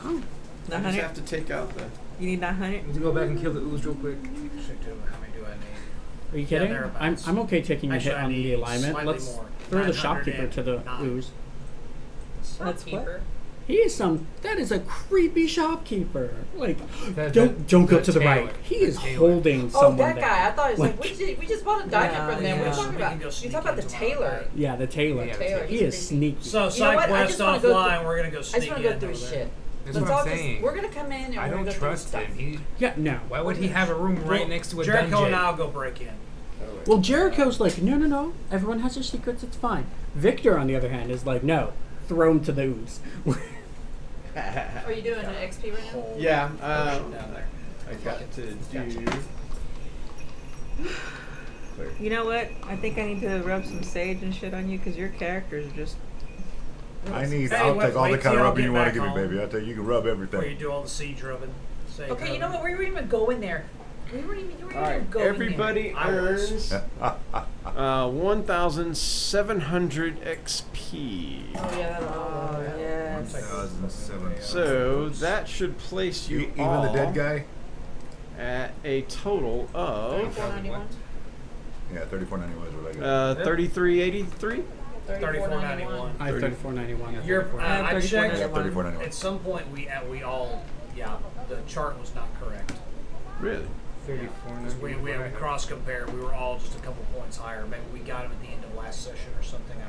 Oh. I just 900? have to take out the. You need 900? Need to go back and kill the ooze real quick. Should do. How many do I need? Are you kidding? thereabouts. I'm okay taking a hit Actually, I on the need alignment. slightly Let's more. throw the 909. shopkeeper to the ooze. That's what? He is that is a creepy shopkeeper. Like, The- don't go the to the tailor. right. He The is tailor. holding Oh, someone that there. guy. I thought he was like, Like- we just bought a diamond Yeah, from them. What are you yeah. talking We about? can go You sneak talk about the into my tailor. bag. Yeah, the tailor. Yeah, the Taylor, He he's is creepy. sneaky. So, You know side what? I quest just wanna go offline, we're going to go I sneak just want in to go through over shit. there. That's Let's what all I'm just, saying. we're gonna come in and I we're don't gonna go trust through him. stuff. Yeah, no. Why would he have a room right next to a Jericho dungeon? and I'll go break in. Well, Jericho's like, no. Everyone has their secrets. It's fine. Victor, on the other hand, is like, no. Throw him to the ooze. Are you doing an XP right now? Yeah, Down there. I got to do. You know what? I think I need to rub some sage and shit on you because your character is just. I need. Hey, I'll wait- take all the wait kind of till rubbing I you get want to back give me, home. baby. I tell you, you can rub Where you everything. do all the siege rubbing. Save Okay, you know rubbing. what? We weren't even going there. You weren't even All right, going everybody I was. earns 1,700 XP. there. Oh yeah, Oh, yes. 1,007. So that should place you Even all the dead guy. at a total of 34.91. Yeah, 34.91 is what I got. 3383. 34.91. I have 34.91. You're, I have I 34.91. checked. Yeah, 34.91. At some point, we all, the chart was not correct. Really? 'Cause we cross compared. We were all just a couple points higher. Maybe we got them at the end of last session or something. I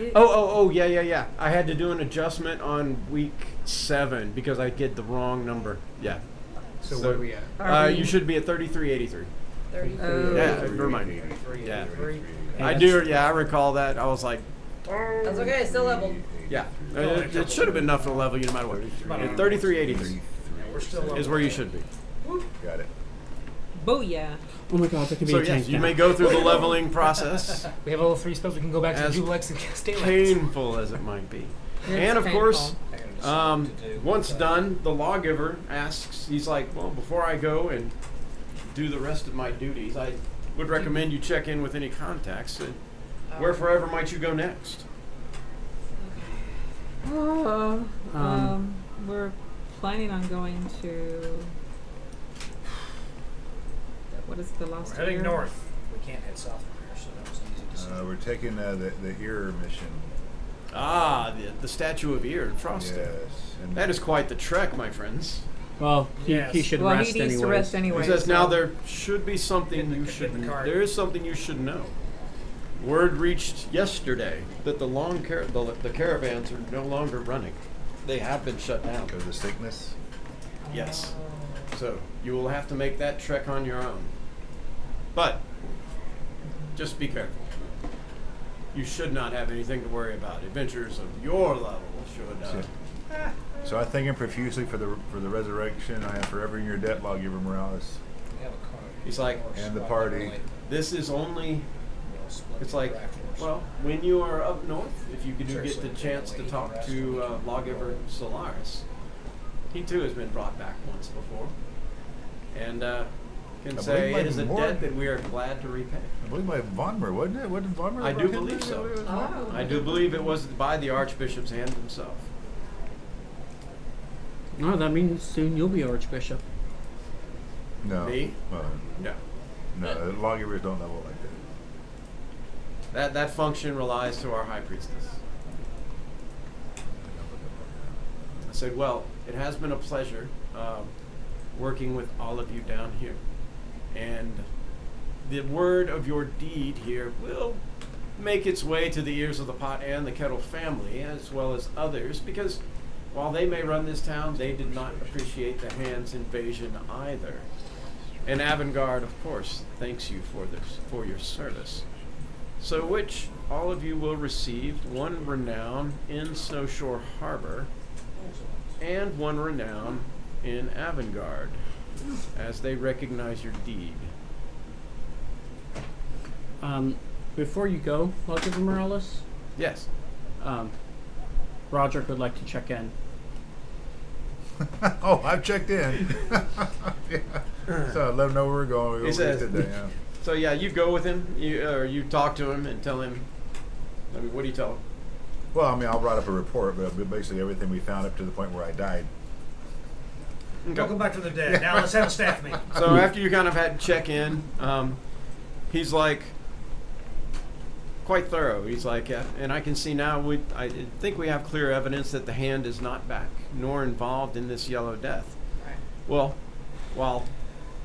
don't know. Oh, yeah. I had to do an adjustment on week 7 because I get the wrong number. Yeah. So So- what are we at? You should be at 3383. 33. Oh. Yeah, remind me. 3, Yeah. 3. I do. Yeah, I recall that. I was like, That's okay. Still leveled. yeah. It should have been enough to level you no matter what. Yeah, 3383 We're still is where you should be. Got it. Booyah. Oh my god, that could be So a tank yes, you now. may go through the leveling process, We have all 3 spells. We can go back to As the Jubilex and cast Daylight. painful as it might be. And of course, I gotta decide what to do. once done, the lawgiver asks, he's like, well, before I go and do the rest of my duties, I would recommend you check in with any contacts. And where forever might you go next? We're planning on going to. What is the last We're heading year? north. We can't head south from here, so that was an easy decision. We're taking the ear mission. The statue of Ear in Frosting. Yes. And That is quite the trek, my friends. Well, he Yes. should Well, rest he needs to anyways. rest anyway. He says so- now there should be something Get the- you get should. the card. There is something you should know. Word reached yesterday that the caravans are no longer running. They have been shut down. because of sickness. Yes. So you will have to make that trek on your own. But just be careful. You should not have anything to worry about. Adventurers of your level should. So I thank him profusely for the resurrection. I am forever in your debt, Lawgiver Morales. We have a car. He's like, And the party. this is only. We'll split It's the like, tractors. well, when you are up north, if you do get Seriously, the chance to like talk rest to weekend. Lawgiver Solaris, he too has been brought back once before, and can I say believe it is a my debt that we are glad to repay. I believe by Vonmer, wasn't it? Wasn't Vonmer? I do brought him believe back? so. Oh. I do believe it was by the Archbishop's hand himself. Oh, that means soon you'll be Archbishop. No. Me? Well, Yeah. no, lawgivers don't level like that. That function relies to our High Priestess. I said, well, it has been a pleasure working with all of you down here. And the word of your deed here will make its way to the ears of the Pot and the Kettle family, as well as others, because while they may run this town, they did not appreciate the Hand's invasion either. And Avangard, of course, thanks you for your service. So which all of you will receive one renown in Snowshore Harbor and one renown in Avangard as they recognize your deed. Before you go, Lawgiver Morales, Yes. Roderick would like to check in. Oh, I've checked in. Yeah. So let him know where we're going. We He says- today, yeah. So yeah, you go with him, you talk to him and tell him. I mean, what do you tell him? Well, I mean, I'll write up a report, but basically everything we found up to the point where I died. Welcome back to the dead. Now let's have a staff meeting. So after you kind of had check in, he's like quite thorough. He's like, and I can see now. I think we have clear evidence that the Hand is not back nor involved in this Yellow Death. Right. Well, while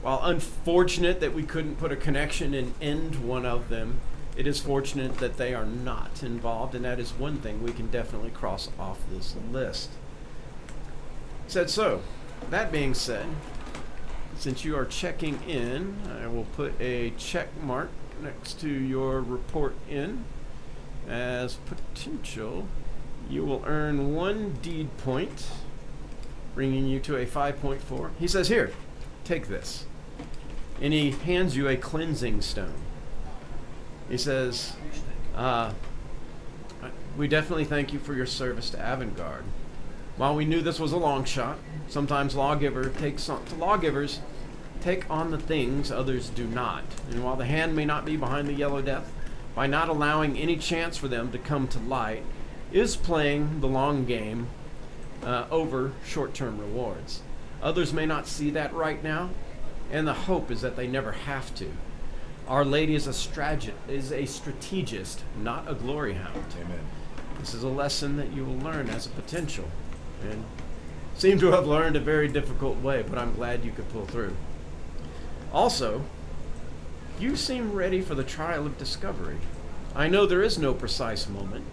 unfortunate that we couldn't put a connection and end one of them, it is fortunate that they are not involved, and that is one thing we can definitely cross off this list. Said so. That being said, since you are checking in, I will put a check mark next to your report in as potential. You will earn 1 deed point, bringing you to a 5.4. He says, here, take this. And he hands you a cleansing stone. He says, we definitely thank you for your service to Avangard. While we knew this was a long shot, sometimes lawgivers take on the things others do not. And while the Hand may not be behind the Yellow Death, by not allowing any chance for them to come to light, is playing the long game over short-term rewards. Others may not see that right now, and the hope is that they never have to. Our Lady is a strategist, not a glory hound. Amen. This is a lesson that you will learn as a potential, and seem to have learned a very difficult way, but I'm glad you could pull through. Also, you seem ready for the trial of discovery. I know there is no precise moment.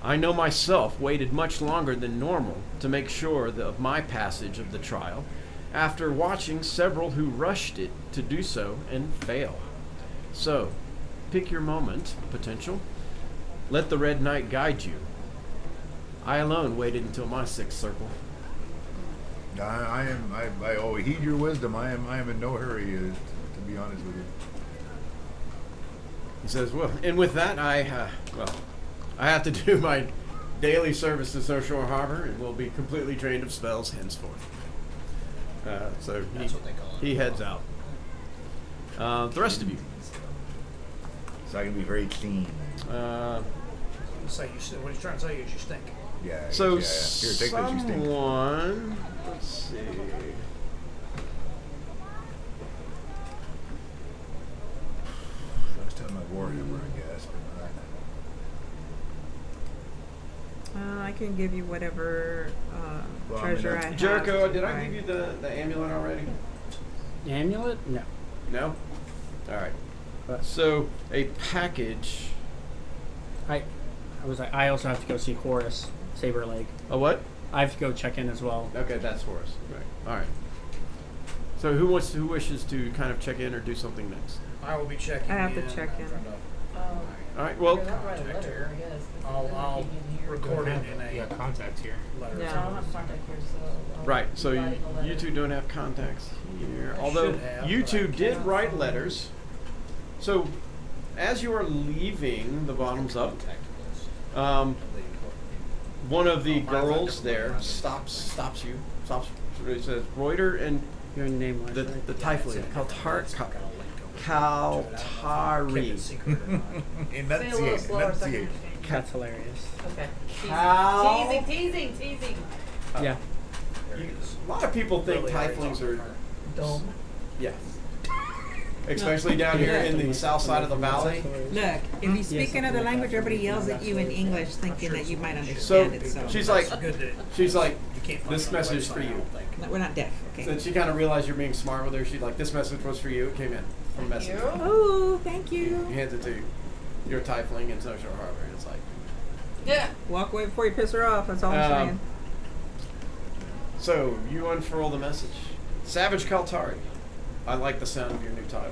I know myself waited much longer than normal to make sure of my passage of the trial, after watching several who rushed it to do so and fail. So, pick your moment, potential. Let the Red Knight guide you. I alone waited until my 6th circle. I heed your wisdom. I am in no hurry, to be honest with you. He says, well, and with that, I have to do my daily service to Snowshore Harbor and will be completely drained of spells henceforth. So That's what they call it. he heads out. The rest of you. So I can be very clean. Say what he's trying to tell you is you stink. Yeah. So yeah. Here, take this. You stink. someone, let's see. I was telling my Warhammer, I guess, but I can give you whatever Well, I mean, treasure I that's- have. Jericho, did I Right. give you the amulet already? Amulet? No. No? Alright. But So, a package. I also have to go see Horus Saberleg. A what? I have to go check in as well. Okay, that's Horus. Right. Alright. So who wishes to kind of check in or do something next? I will be checking. I have to in. check I'm in. trying to- All right. Well, Contact here. I'll record it in a Yeah, contact here. letter. Yeah. right. So you two don't have contacts here, I although should have, you but two I did cannot write find letters. So as you are leaving the bottoms up, one of the girls there stops you. It says Reuter and Your name was the right? the Typhling, Kaltari. Enunciate. Enunciate. That's hilarious. Okay. Cal- Teasing. Yeah. A lot of people think Typhlings are Dumb. yes, especially down here in the south side of the valley. Look, if you speak another language, everybody yells at you in English, thinking that you might So understand it. So she's like, Good that she's like, you can't find this it on the message is for website, I you. don't think. No, we're not deaf. Okay. So she kind of realized you're being smart with her. She's like, this message was for you. It came in from Messenger. Oh, thank He you. hands it to you. You're a Typhling in Snowshore Harbor. And it's like, Yeah. Walk away before you piss her off. That's all I'm saying. So you unfurl the message. Savage Kaltari, I like the sound of your new title.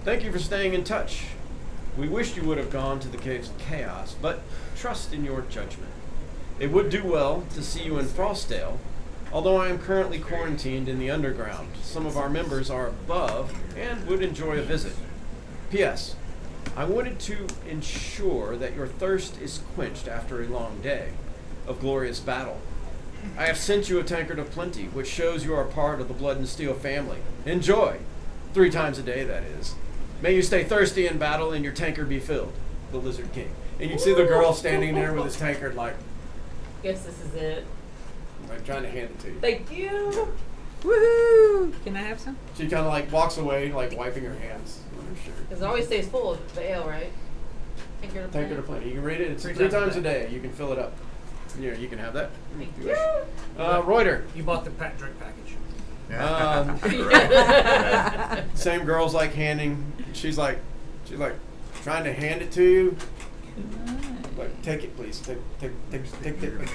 Thank you for staying in touch. We wished you would have gone to the Caves of Chaos, but trust in your judgment. It would do well to see you in Frostdale, although I am currently quarantined in the underground. Some of our members are above and would enjoy a visit. P.S. I wanted to ensure that your thirst is quenched after a long day of glorious battle. I have sent you a tankard of plenty, which shows you are part of the Blood and Steel family. Enjoy! 3 times a day, that is. May you stay thirsty in battle and your tankard be filled. The Lizard King. And you see the girl standing there with his tankard like Guess this is it. trying to hand it to you. Thank you. Woohoo! Can I have some? She kind of like walks away, like wiping her hands on her shirt. Because it always stays full of the ale, right? Tankard of plenty. You can read it. It's 3 times a day. You can fill it up. Yeah, you can have that. Thank if you wish. Reuter. You bought the drink package. Same girl's like handing. She's like trying to hand it to you. Like, take it, please. Take it.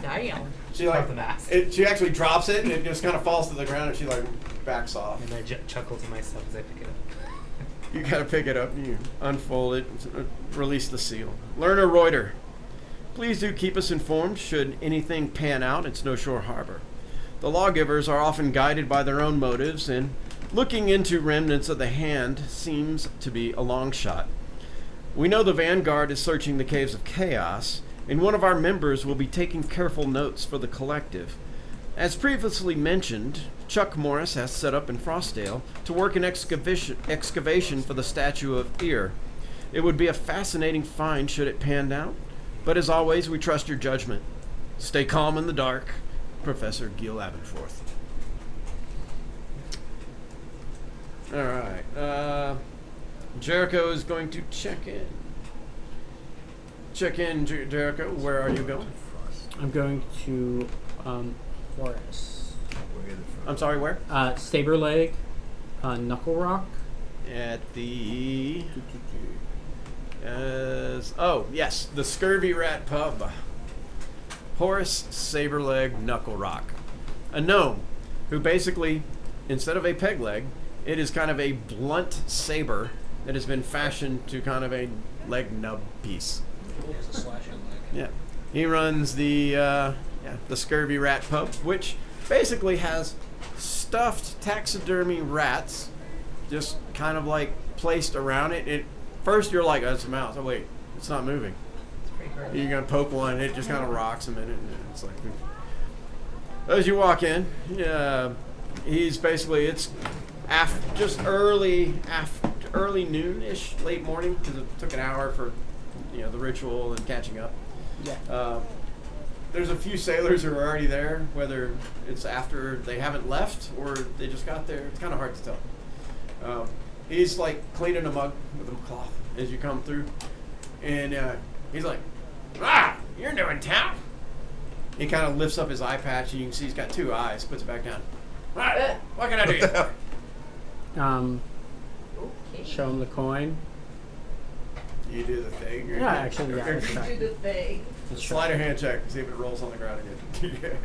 Damn. She like Drop the mask. she actually drops it and it just kind of falls to the ground and she like backs off. And I chuckle to myself as I pick it up. You gotta pick it up. You unfold it, release the seal. Learner Reuter, please do keep us informed should anything pan out at Snowshore Harbor. The lawgivers are often guided by their own motives, and looking into remnants of the Hand seems to be a long shot. We know the Vanguard is searching the Caves of Chaos, and one of our members will be taking careful notes for the collective. As previously mentioned, Chuck Morris has set up in Frostdale to work an excavation for the statue of Ear. It would be a fascinating find should it pan out, but as always, we trust your judgment. Stay calm in the dark. Professor Gil Abenforth. All right. Jericho is going to check in. Jericho. Where are you going? I'm going to Horace. I'm sorry, where? Saber Leg, Knuckle Rock. At the... yes, the Scurvy Rat Pub. Horace Saberleg Knuckle Rock. A gnome who basically, instead of a peg leg, it is kind of a blunt saber that has been fashioned to kind of a leg nub piece. It's a slashing leg. Yeah. He runs the Scurvy Rat Pub, which basically has stuffed taxidermy rats just kind of like placed around it. First you're like, oh, it's a mouse. Oh wait, it's not moving. You're gonna poke one, it just kind of rocks a minute. And it's like, as you walk in, he's basically it's just early noon-ish, late morning, because it took an hour for the ritual and catching up. Yeah. There's a few sailors who are already there, whether it's after they haven't left or they just got there. It's kind of hard to tell. He's like cleaning a mug with a cloth as you come through, and he's like, you're new in town. He kind of lifts up his eye patch, and you can see he's got 2 eyes. Puts it back down. What can I do you for? Show him the coin. You do the thing. Yeah, actually, yeah. let's try. Do the thing. Slide a hand check and see if it rolls on the ground again.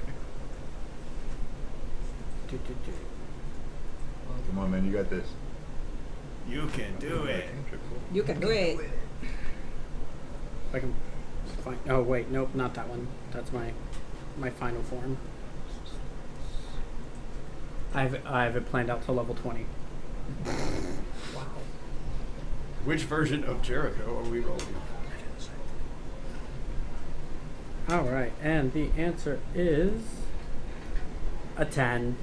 Come on, man, you got this. You can do it. You can do it. I can find. Oh wait, nope, not that one. That's my final form. I have it planned out to level 20. Which version of Jericho are we rolling? All right, and the answer is a 10.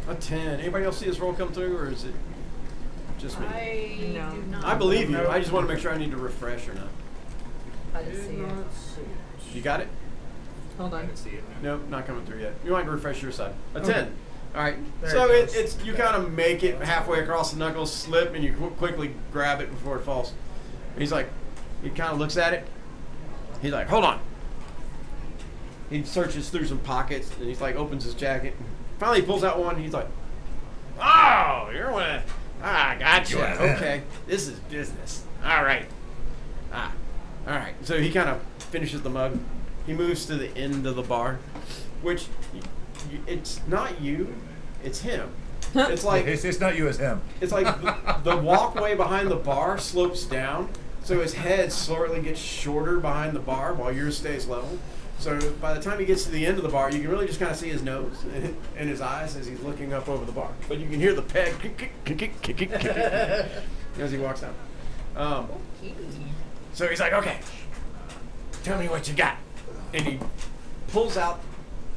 A 10. Anybody else see this roll come through, or is it just me? I No. do not. I believe you. I just want to make sure I need to refresh or not. I didn't see it. You got it? Hold I on. didn't see it. Nope, not coming through yet. You want to refresh your side. A Okay. 10. All right. There So it goes. it's you kind of make it halfway across the knuckles, slip, and you quickly grab it before it falls. And he's like, he kind of looks at it. He's like, hold on. He searches through some pockets, and he's like, opens his jacket. Finally, he pulls out one. And he's like, oh, you're one of, gotcha. Okay, this is business. All right. All right. So he kind of finishes the mug. He moves to the end of the bar, which it's not you, it's him. It's like It's not you, it's him. it's like the walkway behind the bar slopes down, so his head slowly gets shorter behind the bar while yours stays level. So by the time he gets to the end of the bar, you can really just kind of see his nose and his eyes as he's looking up over the bar. But you can hear the peg as he walks down. So he's like, okay, tell me what you got. And he pulls out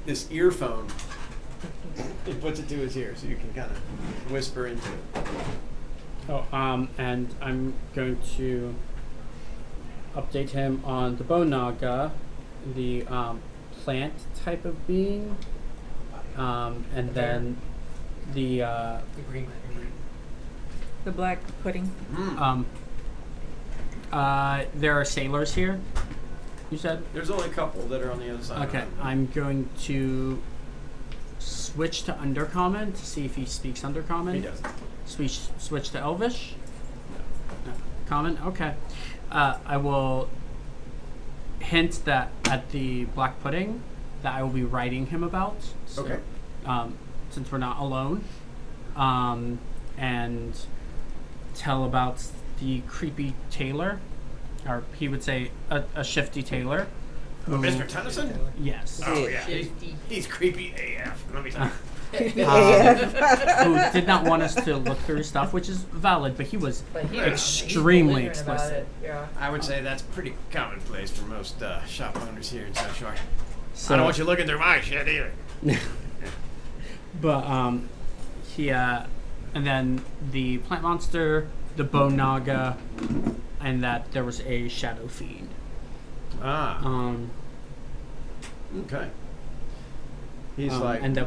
this earphone and puts it to his ear so you can kind of whisper into it. Oh, and I'm going to update him on the Bonaga, the plant type of being, and then the The green. The black pudding. there are sailors here. You said? There's only a couple that are on the other side. Okay, I'm going to switch to Undercommon to see if he speaks Undercommon. He doesn't. Switch to Elvish. No. Common. Okay. I will hint that at the black pudding that I will be writing him about. So, Okay. Since we're not alone, and tell about the creepy tailor, or he would say a shifty tailor. Oh, Mr. Tennyson? Yes. Oh, yeah. Shifty. He's creepy AF. Let me tell you. Who did not want us to look through stuff, which is valid, but he was But he extremely he's belligerent about explicit. it, Yeah. I would say that's pretty commonplace for most shop owners here in South Shore. So, I don't want you looking through my shit either. but he and then the plant monster, the bone naga, and that there was a shadow fiend. Ah, okay. He's like, and that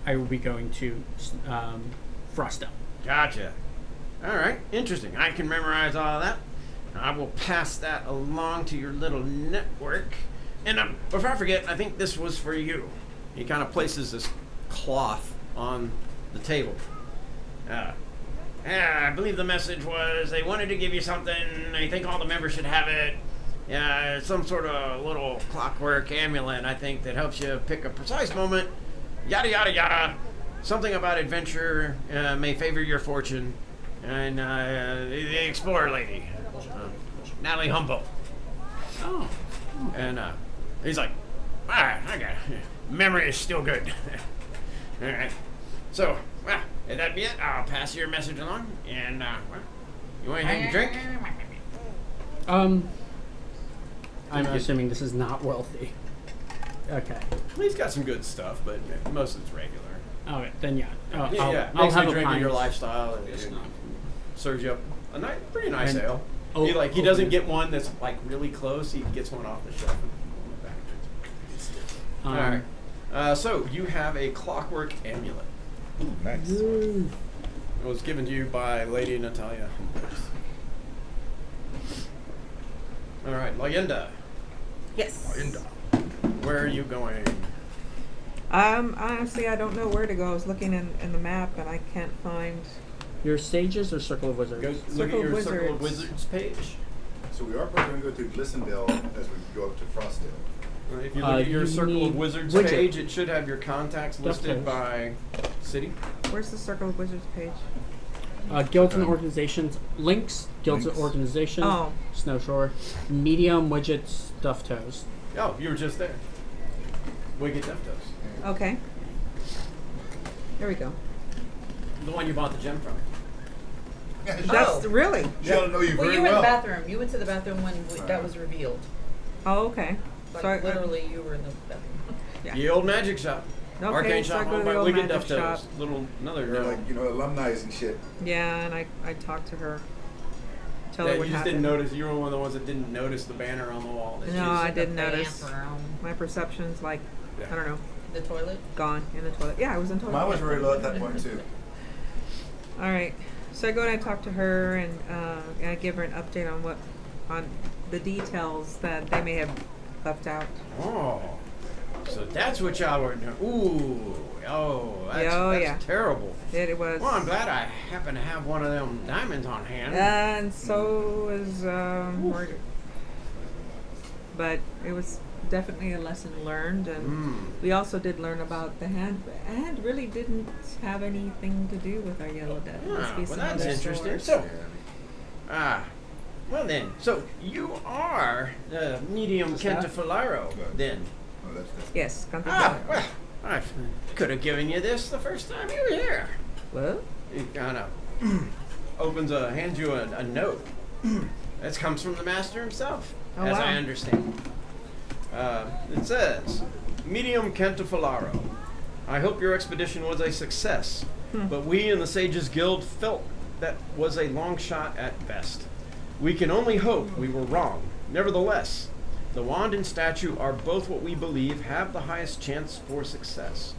I will be going to Frosto. gotcha. All right, interesting. I can memorize all of that. I will pass that along to your little network. And before I forget, I think this was for you. He kind of places this cloth on the table. I believe the message was they wanted to give you something. I think all the members should have it. Some sort of little clockwork amulet, I think, that helps you pick a precise moment. Yada, yada, yada. Something about adventure may favor your fortune. And the explorer lady, Natalie Humboldt. Oh. And he's like, all right, I got it. Memory is still good. All right. So, well, if that be it, I'll pass your message along. And, well, you want anything to drink? I'm assuming this is not wealthy. Okay. He's got some good stuff, but most of it's regular. Okay, then yeah. Yeah, I'll makes have you a drink in pint. your lifestyle. And It's not. serves you up a pretty nice And- ale. Oh, He doesn't get one that's like really close. He gets one off the shelf. All right. So you have a clockwork amulet. Ooh, nice. It was given to you by Lady Natalia. All right, Leyenda. Yes. Where are you going? Honestly, I don't know where to go. I was looking in the map and I can't find. Your sages or Circle of Wizards? Go look Circle at your of Circle of Wizards. Wizards page. So we are probably going to go to Glissondale as we go up to Frostdale. If you look at your you Circle of need Wizards widget. page, it should have your contacts listed does. by city. Where's the Circle of Wizards page? Guilds and organizations, links, guilds and Links. organizations, Oh. Snowshore, medium widgets, stuffed toes. Oh, you were just there. Wicked Deftos. Okay. There we go. The one you bought the gem from. That's really. You gotta know you Well, very you were in well. the bathroom. You went to the bathroom when that was revealed. Oh, okay. Like So I- literally, you were in the bathroom. Yeah. The old magic shop. Okay, Arcane so I shop go to owned the by old Wicked magic shop. Deftos. Little another They're like, alumni and shit. Yeah, and I talked to her. Tell her Yeah, what you just happened. didn't notice. You were one of the ones that didn't notice the banner on the wall. That No, you I just- didn't The notice. bathroom. My perception's like, Yeah. I don't know, The toilet. gone in the toilet. Yeah, I was in the toilet. Mine was very low at that point too. All right. So I go and I talk to her, and I give her an update on the details that they may have left out. Oh, so that's what y'all were doing. Ooh, that's yeah. terrible. It was. Well, I'm glad I happen to have one of them diamonds on hand. And so is but it was definitely a lesson learned, and we also did learn about the hand. The hand really didn't have anything to do with our yellow death. It must Ah, be well, some that's other interesting. source. So, well then, so you are medium What's that? Cantifilaro, then. Oh, that's Yes, Well, I could have given you this the first time you were here. Well, He kind of hands you a note. That comes from the master himself, Oh, as wow. I understand. It says, Medium Cantifilaro, I hope your expedition was a success, but we in the Sages Guild felt that was a long shot at best. We can only hope we were wrong. Nevertheless, the wand and statue are both what we believe have the highest chance for success.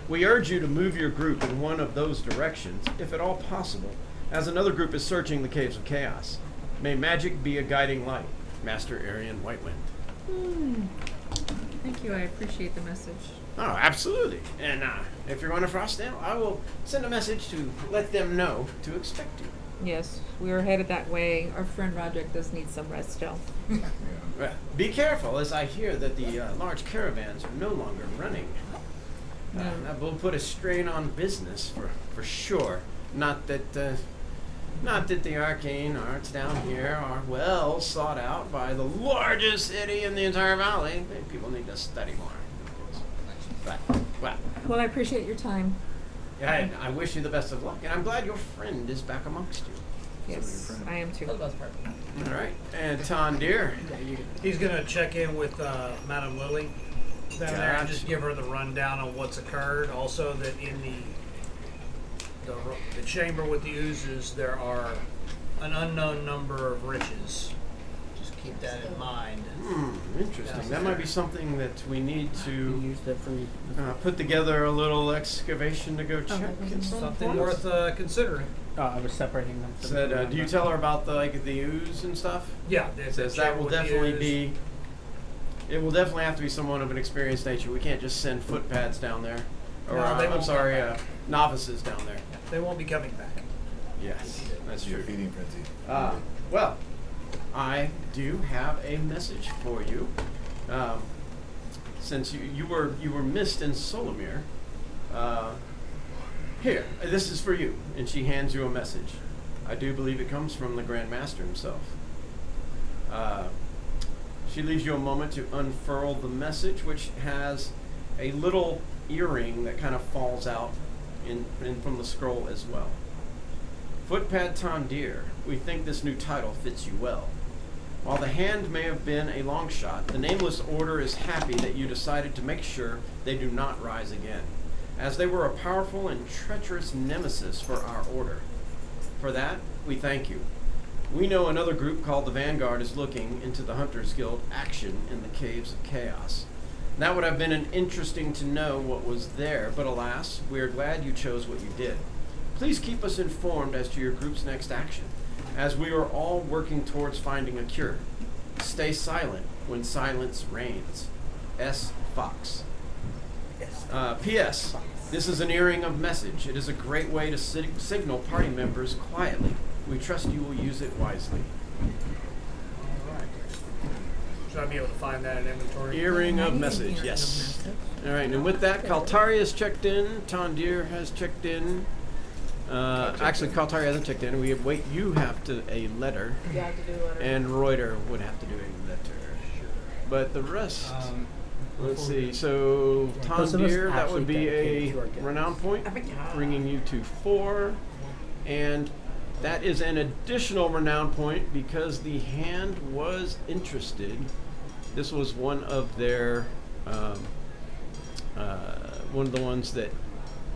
We urge you to move your group in one of those directions, if at all possible, as another group is searching the Caves of Chaos. May magic be a guiding light. Master Arian Whitewind. thank you. I appreciate the message. Oh, absolutely. And if you're going to Frostdale, I will send a message to let them know to expect you. Yes, we were headed that way. Our friend Roderick does need some rest still. Well, be careful, as I hear that the large caravans are no longer running. That will put a strain on business for sure. Not that the arcane arts down here are well sought out by the largest city in the entire valley. People need to study more. But, Well, I appreciate your time. I wish you the best of luck, and I'm glad your friend is back amongst you. Yes, I am too. For the most part. All right, and Tondir. He's gonna check in with Madame Lily down there and just Gotcha. give her the rundown on what's occurred. Also, that in the chamber with the oozes, there are an unknown number of riches. Just keep that in mind. Interesting. That might be something that we need We to used it from. put together a little excavation to go check. at some Something point. worth considering. I was separating them. so Said, that do you tell her about the ooze and stuff? Yeah, Says that will definitely be. It will definitely have to be someone of an experienced nature. We can't just send footpads down there, or No, they I'm won't sorry, come back. novices down there. They won't be coming back. Yes, that's Your true. feeding frenzy. Well, I do have a message for you. Since you were missed in Solomir, here, this is for you. And she hands you a message. I do believe it comes from the Grand Master himself. She leaves you a moment to unfurl the message, which has a little earring that kind of falls out in from the scroll as well. Footpad Tondir, we think this new title fits you well. While the hand may have been a long shot, the Nameless Order is happy that you decided to make sure they do not rise again, as they were a powerful and treacherous nemesis for our order. For that, we thank you. We know another group called the Vanguard is looking into the Hunters Guild action in the Caves of Chaos. That would have been interesting to know what was there, but alas, we are glad you chose what you did. Please keep us informed as to your group's next action, as we are all working towards finding a cure. Stay silent when silence reigns. S. Fox. P.S. This is an earring of message. It is a great way to signal party members quietly. We trust you will use it wisely. Should I be able to find that in inventory? Earring of Message, yes. All right, and with that, Kaltari has checked in. Tondir has checked in. Actually, Kaltari hasn't checked in. You have to a letter, You have to do a letter. and Reuter would have to do a letter. But the rest, let's see. So Most of us Tondir, that would actually be dedicated a to our guests. renown point, bringing you to 4, and that is an additional renown point because the hand was interested. This was one of their, one of the ones that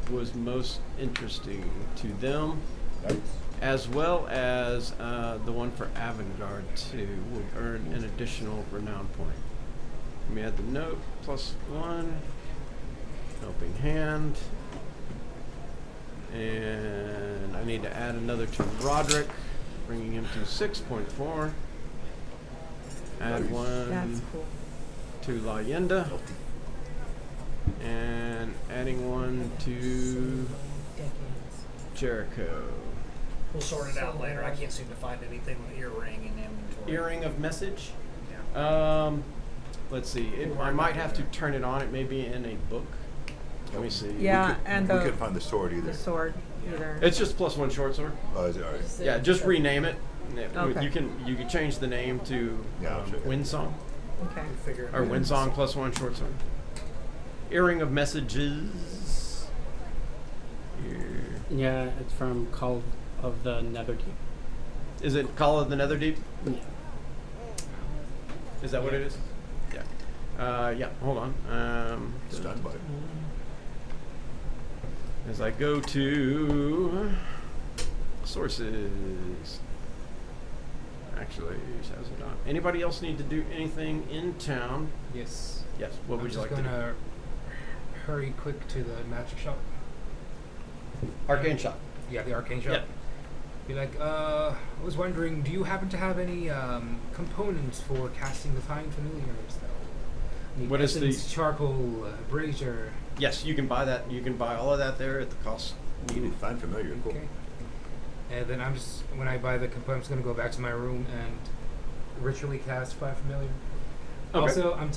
was most interesting to them, Nice. as well as the one for Avangard too will earn an additional renown point. Let me add the note, +1, helping hand, and I need to add another to Roderick, bringing him to 6.4. Add Nice. one That's cool. to Leyenda, and adding one to Jericho. We'll sort it out later. I can't seem to find anything with earring in inventory. Earring of Message. Yeah. Let's see. I might have to turn it on. It may be in a book. Let me see. Yeah, and we the couldn't find the sword either. the sword either. It's just +1 short sword. Oh, is it alright? Yeah, just rename it. Okay. You can change the name to Yeah, I'll check it. Windsong Okay. Figure it or out. Windsong +1 short sword. Earring of Messages. Here. Yeah, it's from Call of the Netherdeep. Is it Call of the Netherdeep? Yeah. Is that what it is? Yeah. Yeah. Hold on. Stunned by it. As I go to sources. Actually, how's it on? Anybody else need to do anything in town? Yes. Yes. What I'm would you just like to do? gonna hurry quick to the magic shop. Arcane shop. Yeah, the arcane shop. Yep. Be like, I was wondering, do you happen to have any components for casting Divine Familiars, though? What is the- essence, charcoal, brazier? Yes, you can buy that. You can buy all of that there at the cost needed. Find familiar. Cool. Okay. And then when I buy the component, I'm just gonna go back to my room and ritually cast 5 Familiar. Okay. Also, I'm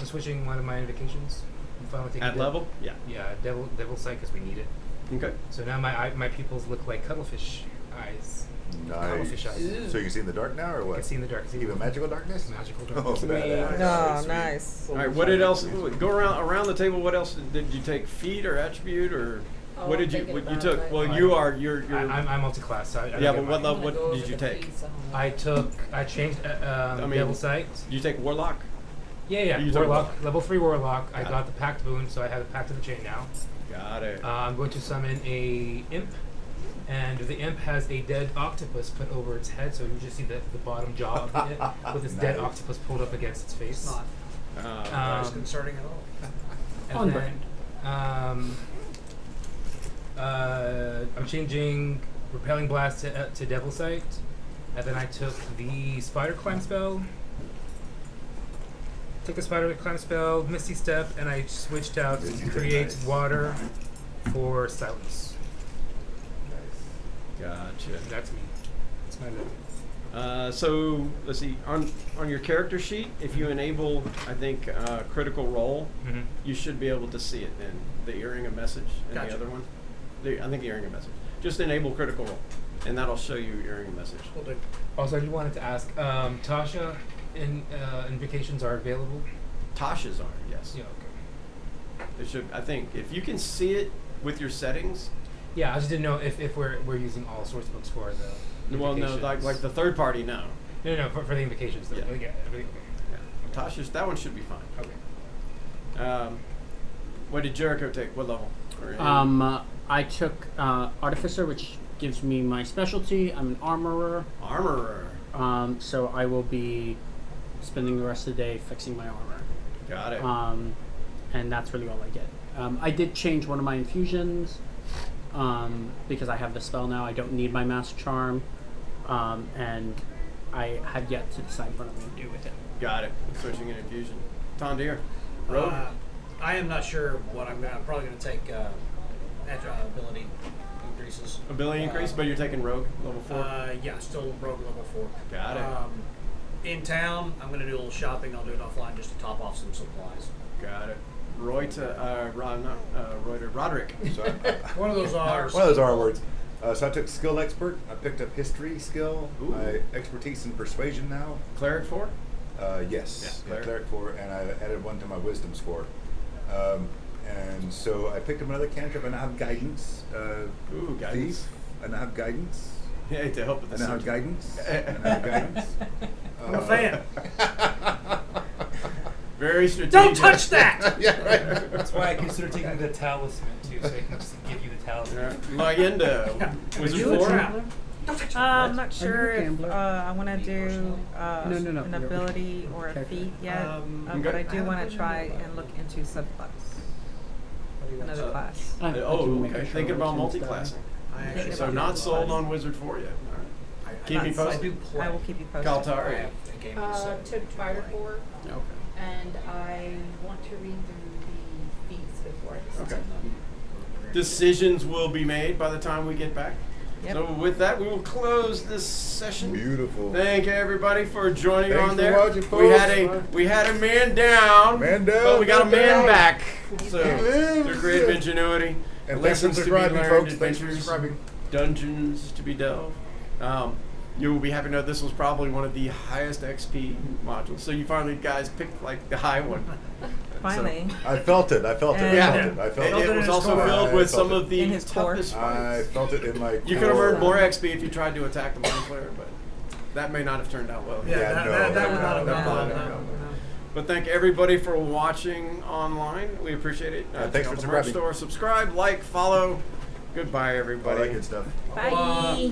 switching one of my invocations. I'm finally taking At level? Yeah. Yeah, devil sight because we need it. Okay. So now my pupils look like cuttlefish eyes. Cuttlefish Nice. eyes. So you can see in the dark now, or I what? can see in the dark. Even magical darkness? Magical Oh, darkness. badass. No, Sweet. nice. All right. What did else? Go around the table. What else did you take? Feat or attribute or Oh, what I'm did you? thinking What you about took? it. Well, you're. I'm multi-class. So I don't Yeah, get but what mine. level? I'm gonna What go over did you the take? fees on that. I changed mean- devil sight. Did you take Warlock? Yeah, You took warlock, Warlock. level 3 warlock. I Got got the pact boon, so I have the pact of the chain now. Got it. I'm going to summon a imp, and the imp has a dead octopus put over its head, so you just see the bottom jaw of the imp with this dead Nice. octopus pulled up against its face. It's not Um, disconcerting at all. And On then, I'm changing Repelling Blast to Devil Sight, and then I took the Spider Climb spell. Took the Spider Climb spell, Misty Step, and I switched out Yeah, you did Create nice. Water for Silence. Gotcha. That's me. That's my level. So let's see. On your character sheet, if you enable, I think Critical Role, Mm-hmm. you should be able to see it then. The Earring of Message and Gotcha. the other one. I think Earring of Message. Just enable Critical Role, and that'll show you Earring of Message. We'll do. Also, I just wanted to ask, Tasha, invocations are available? Tasha's are, yes. Yeah, okay. It should. I think if you can see it with your settings. Yeah, I just didn't know if we're using all source books for the Well, no, invocations. like the third party, no. No, for the invocations though. Yeah. Yeah, everything, Yeah. Tasha's that one should be fine. okay. What did Jericho take? What level? Or I took Artificer, which gives me my specialty. I'm an armorer. Armorer. So I will be spending the rest of the day fixing my armor. Got it. And that's really all I get. I did change one of my infusions because I have the spell now. I don't need my Master Charm, and I have yet to decide what I'm going to do with it. Got it. Switching in infusion. Tondir. Rogue. I am not sure what I'm probably going to take ability increases. Ability increase, but you're taking Rogue level 4. Yeah, still rogue level 4. Got it. in town. I'm gonna do a little shopping. I'll do it offline just to top off some supplies. Got it. Roderick. So One of those R's. one of those R words. So I took skill expert. I picked up history skill. Ooh. My expertise in persuasion now. Cleric 4? Yes, Yeah, cleric 4, and I added 1 to my wisdom score. And so I picked up another cantrip, and I have guidance. Ooh, guidance. Thief, and I have guidance. Yeah, to help with And the I have search. guidance. And I have guidance. I'm a fan. Very strategic. Don't touch that. Yeah, right. That's why I consider taking the talisman too, so I can just give you the talisman. Lagenda. Wizard You a 4? trap. I'm not sure Are you a if gambler? I want to do No, an you're- ability or a character. feat yet, okay. but I do want to try and look into subclass, another class. Oh, okay. Thinking about multi-classing. I actually So do not have sold class. on Wizard 4 yet. I Keep me I posted. do play. I will keep you posted. Kaltar. I have a game in set. Took Fighter 4, Okay. and I want to read through the feats before I decide. Okay. Decisions will be made by the time we get back. Yep. So with that, we will close this session. Beautiful. Thank everybody for joining Thanks on for there. watching, We had a man down, Man down, but we got a man man down. back. So He lives. through great ingenuity, And thanks for lessons to be subscribing, learned, folks. Thanks for adventures, subscribing. dungeons to be delved. You will be happy to know this was probably one of the highest XP modules. So you finally guys picked like the high one. Finally. I felt it. I felt it. I Yeah. felt it. I felt It, it. it was his also core. filled I with felt some it. of the In his core. toughest I fights. felt it in my You could have core. earned more XP if you tried to attack the mind flayer, but that may not have turned out well. Yeah, Yeah, that, no, that would no, not have no, been no, fun. no, No, no. no. But thank everybody for watching online. We appreciate it. Thanks Check for out the merch subscribing. store. Subscribe, like, follow. Goodbye, All everybody. that good stuff. Bye.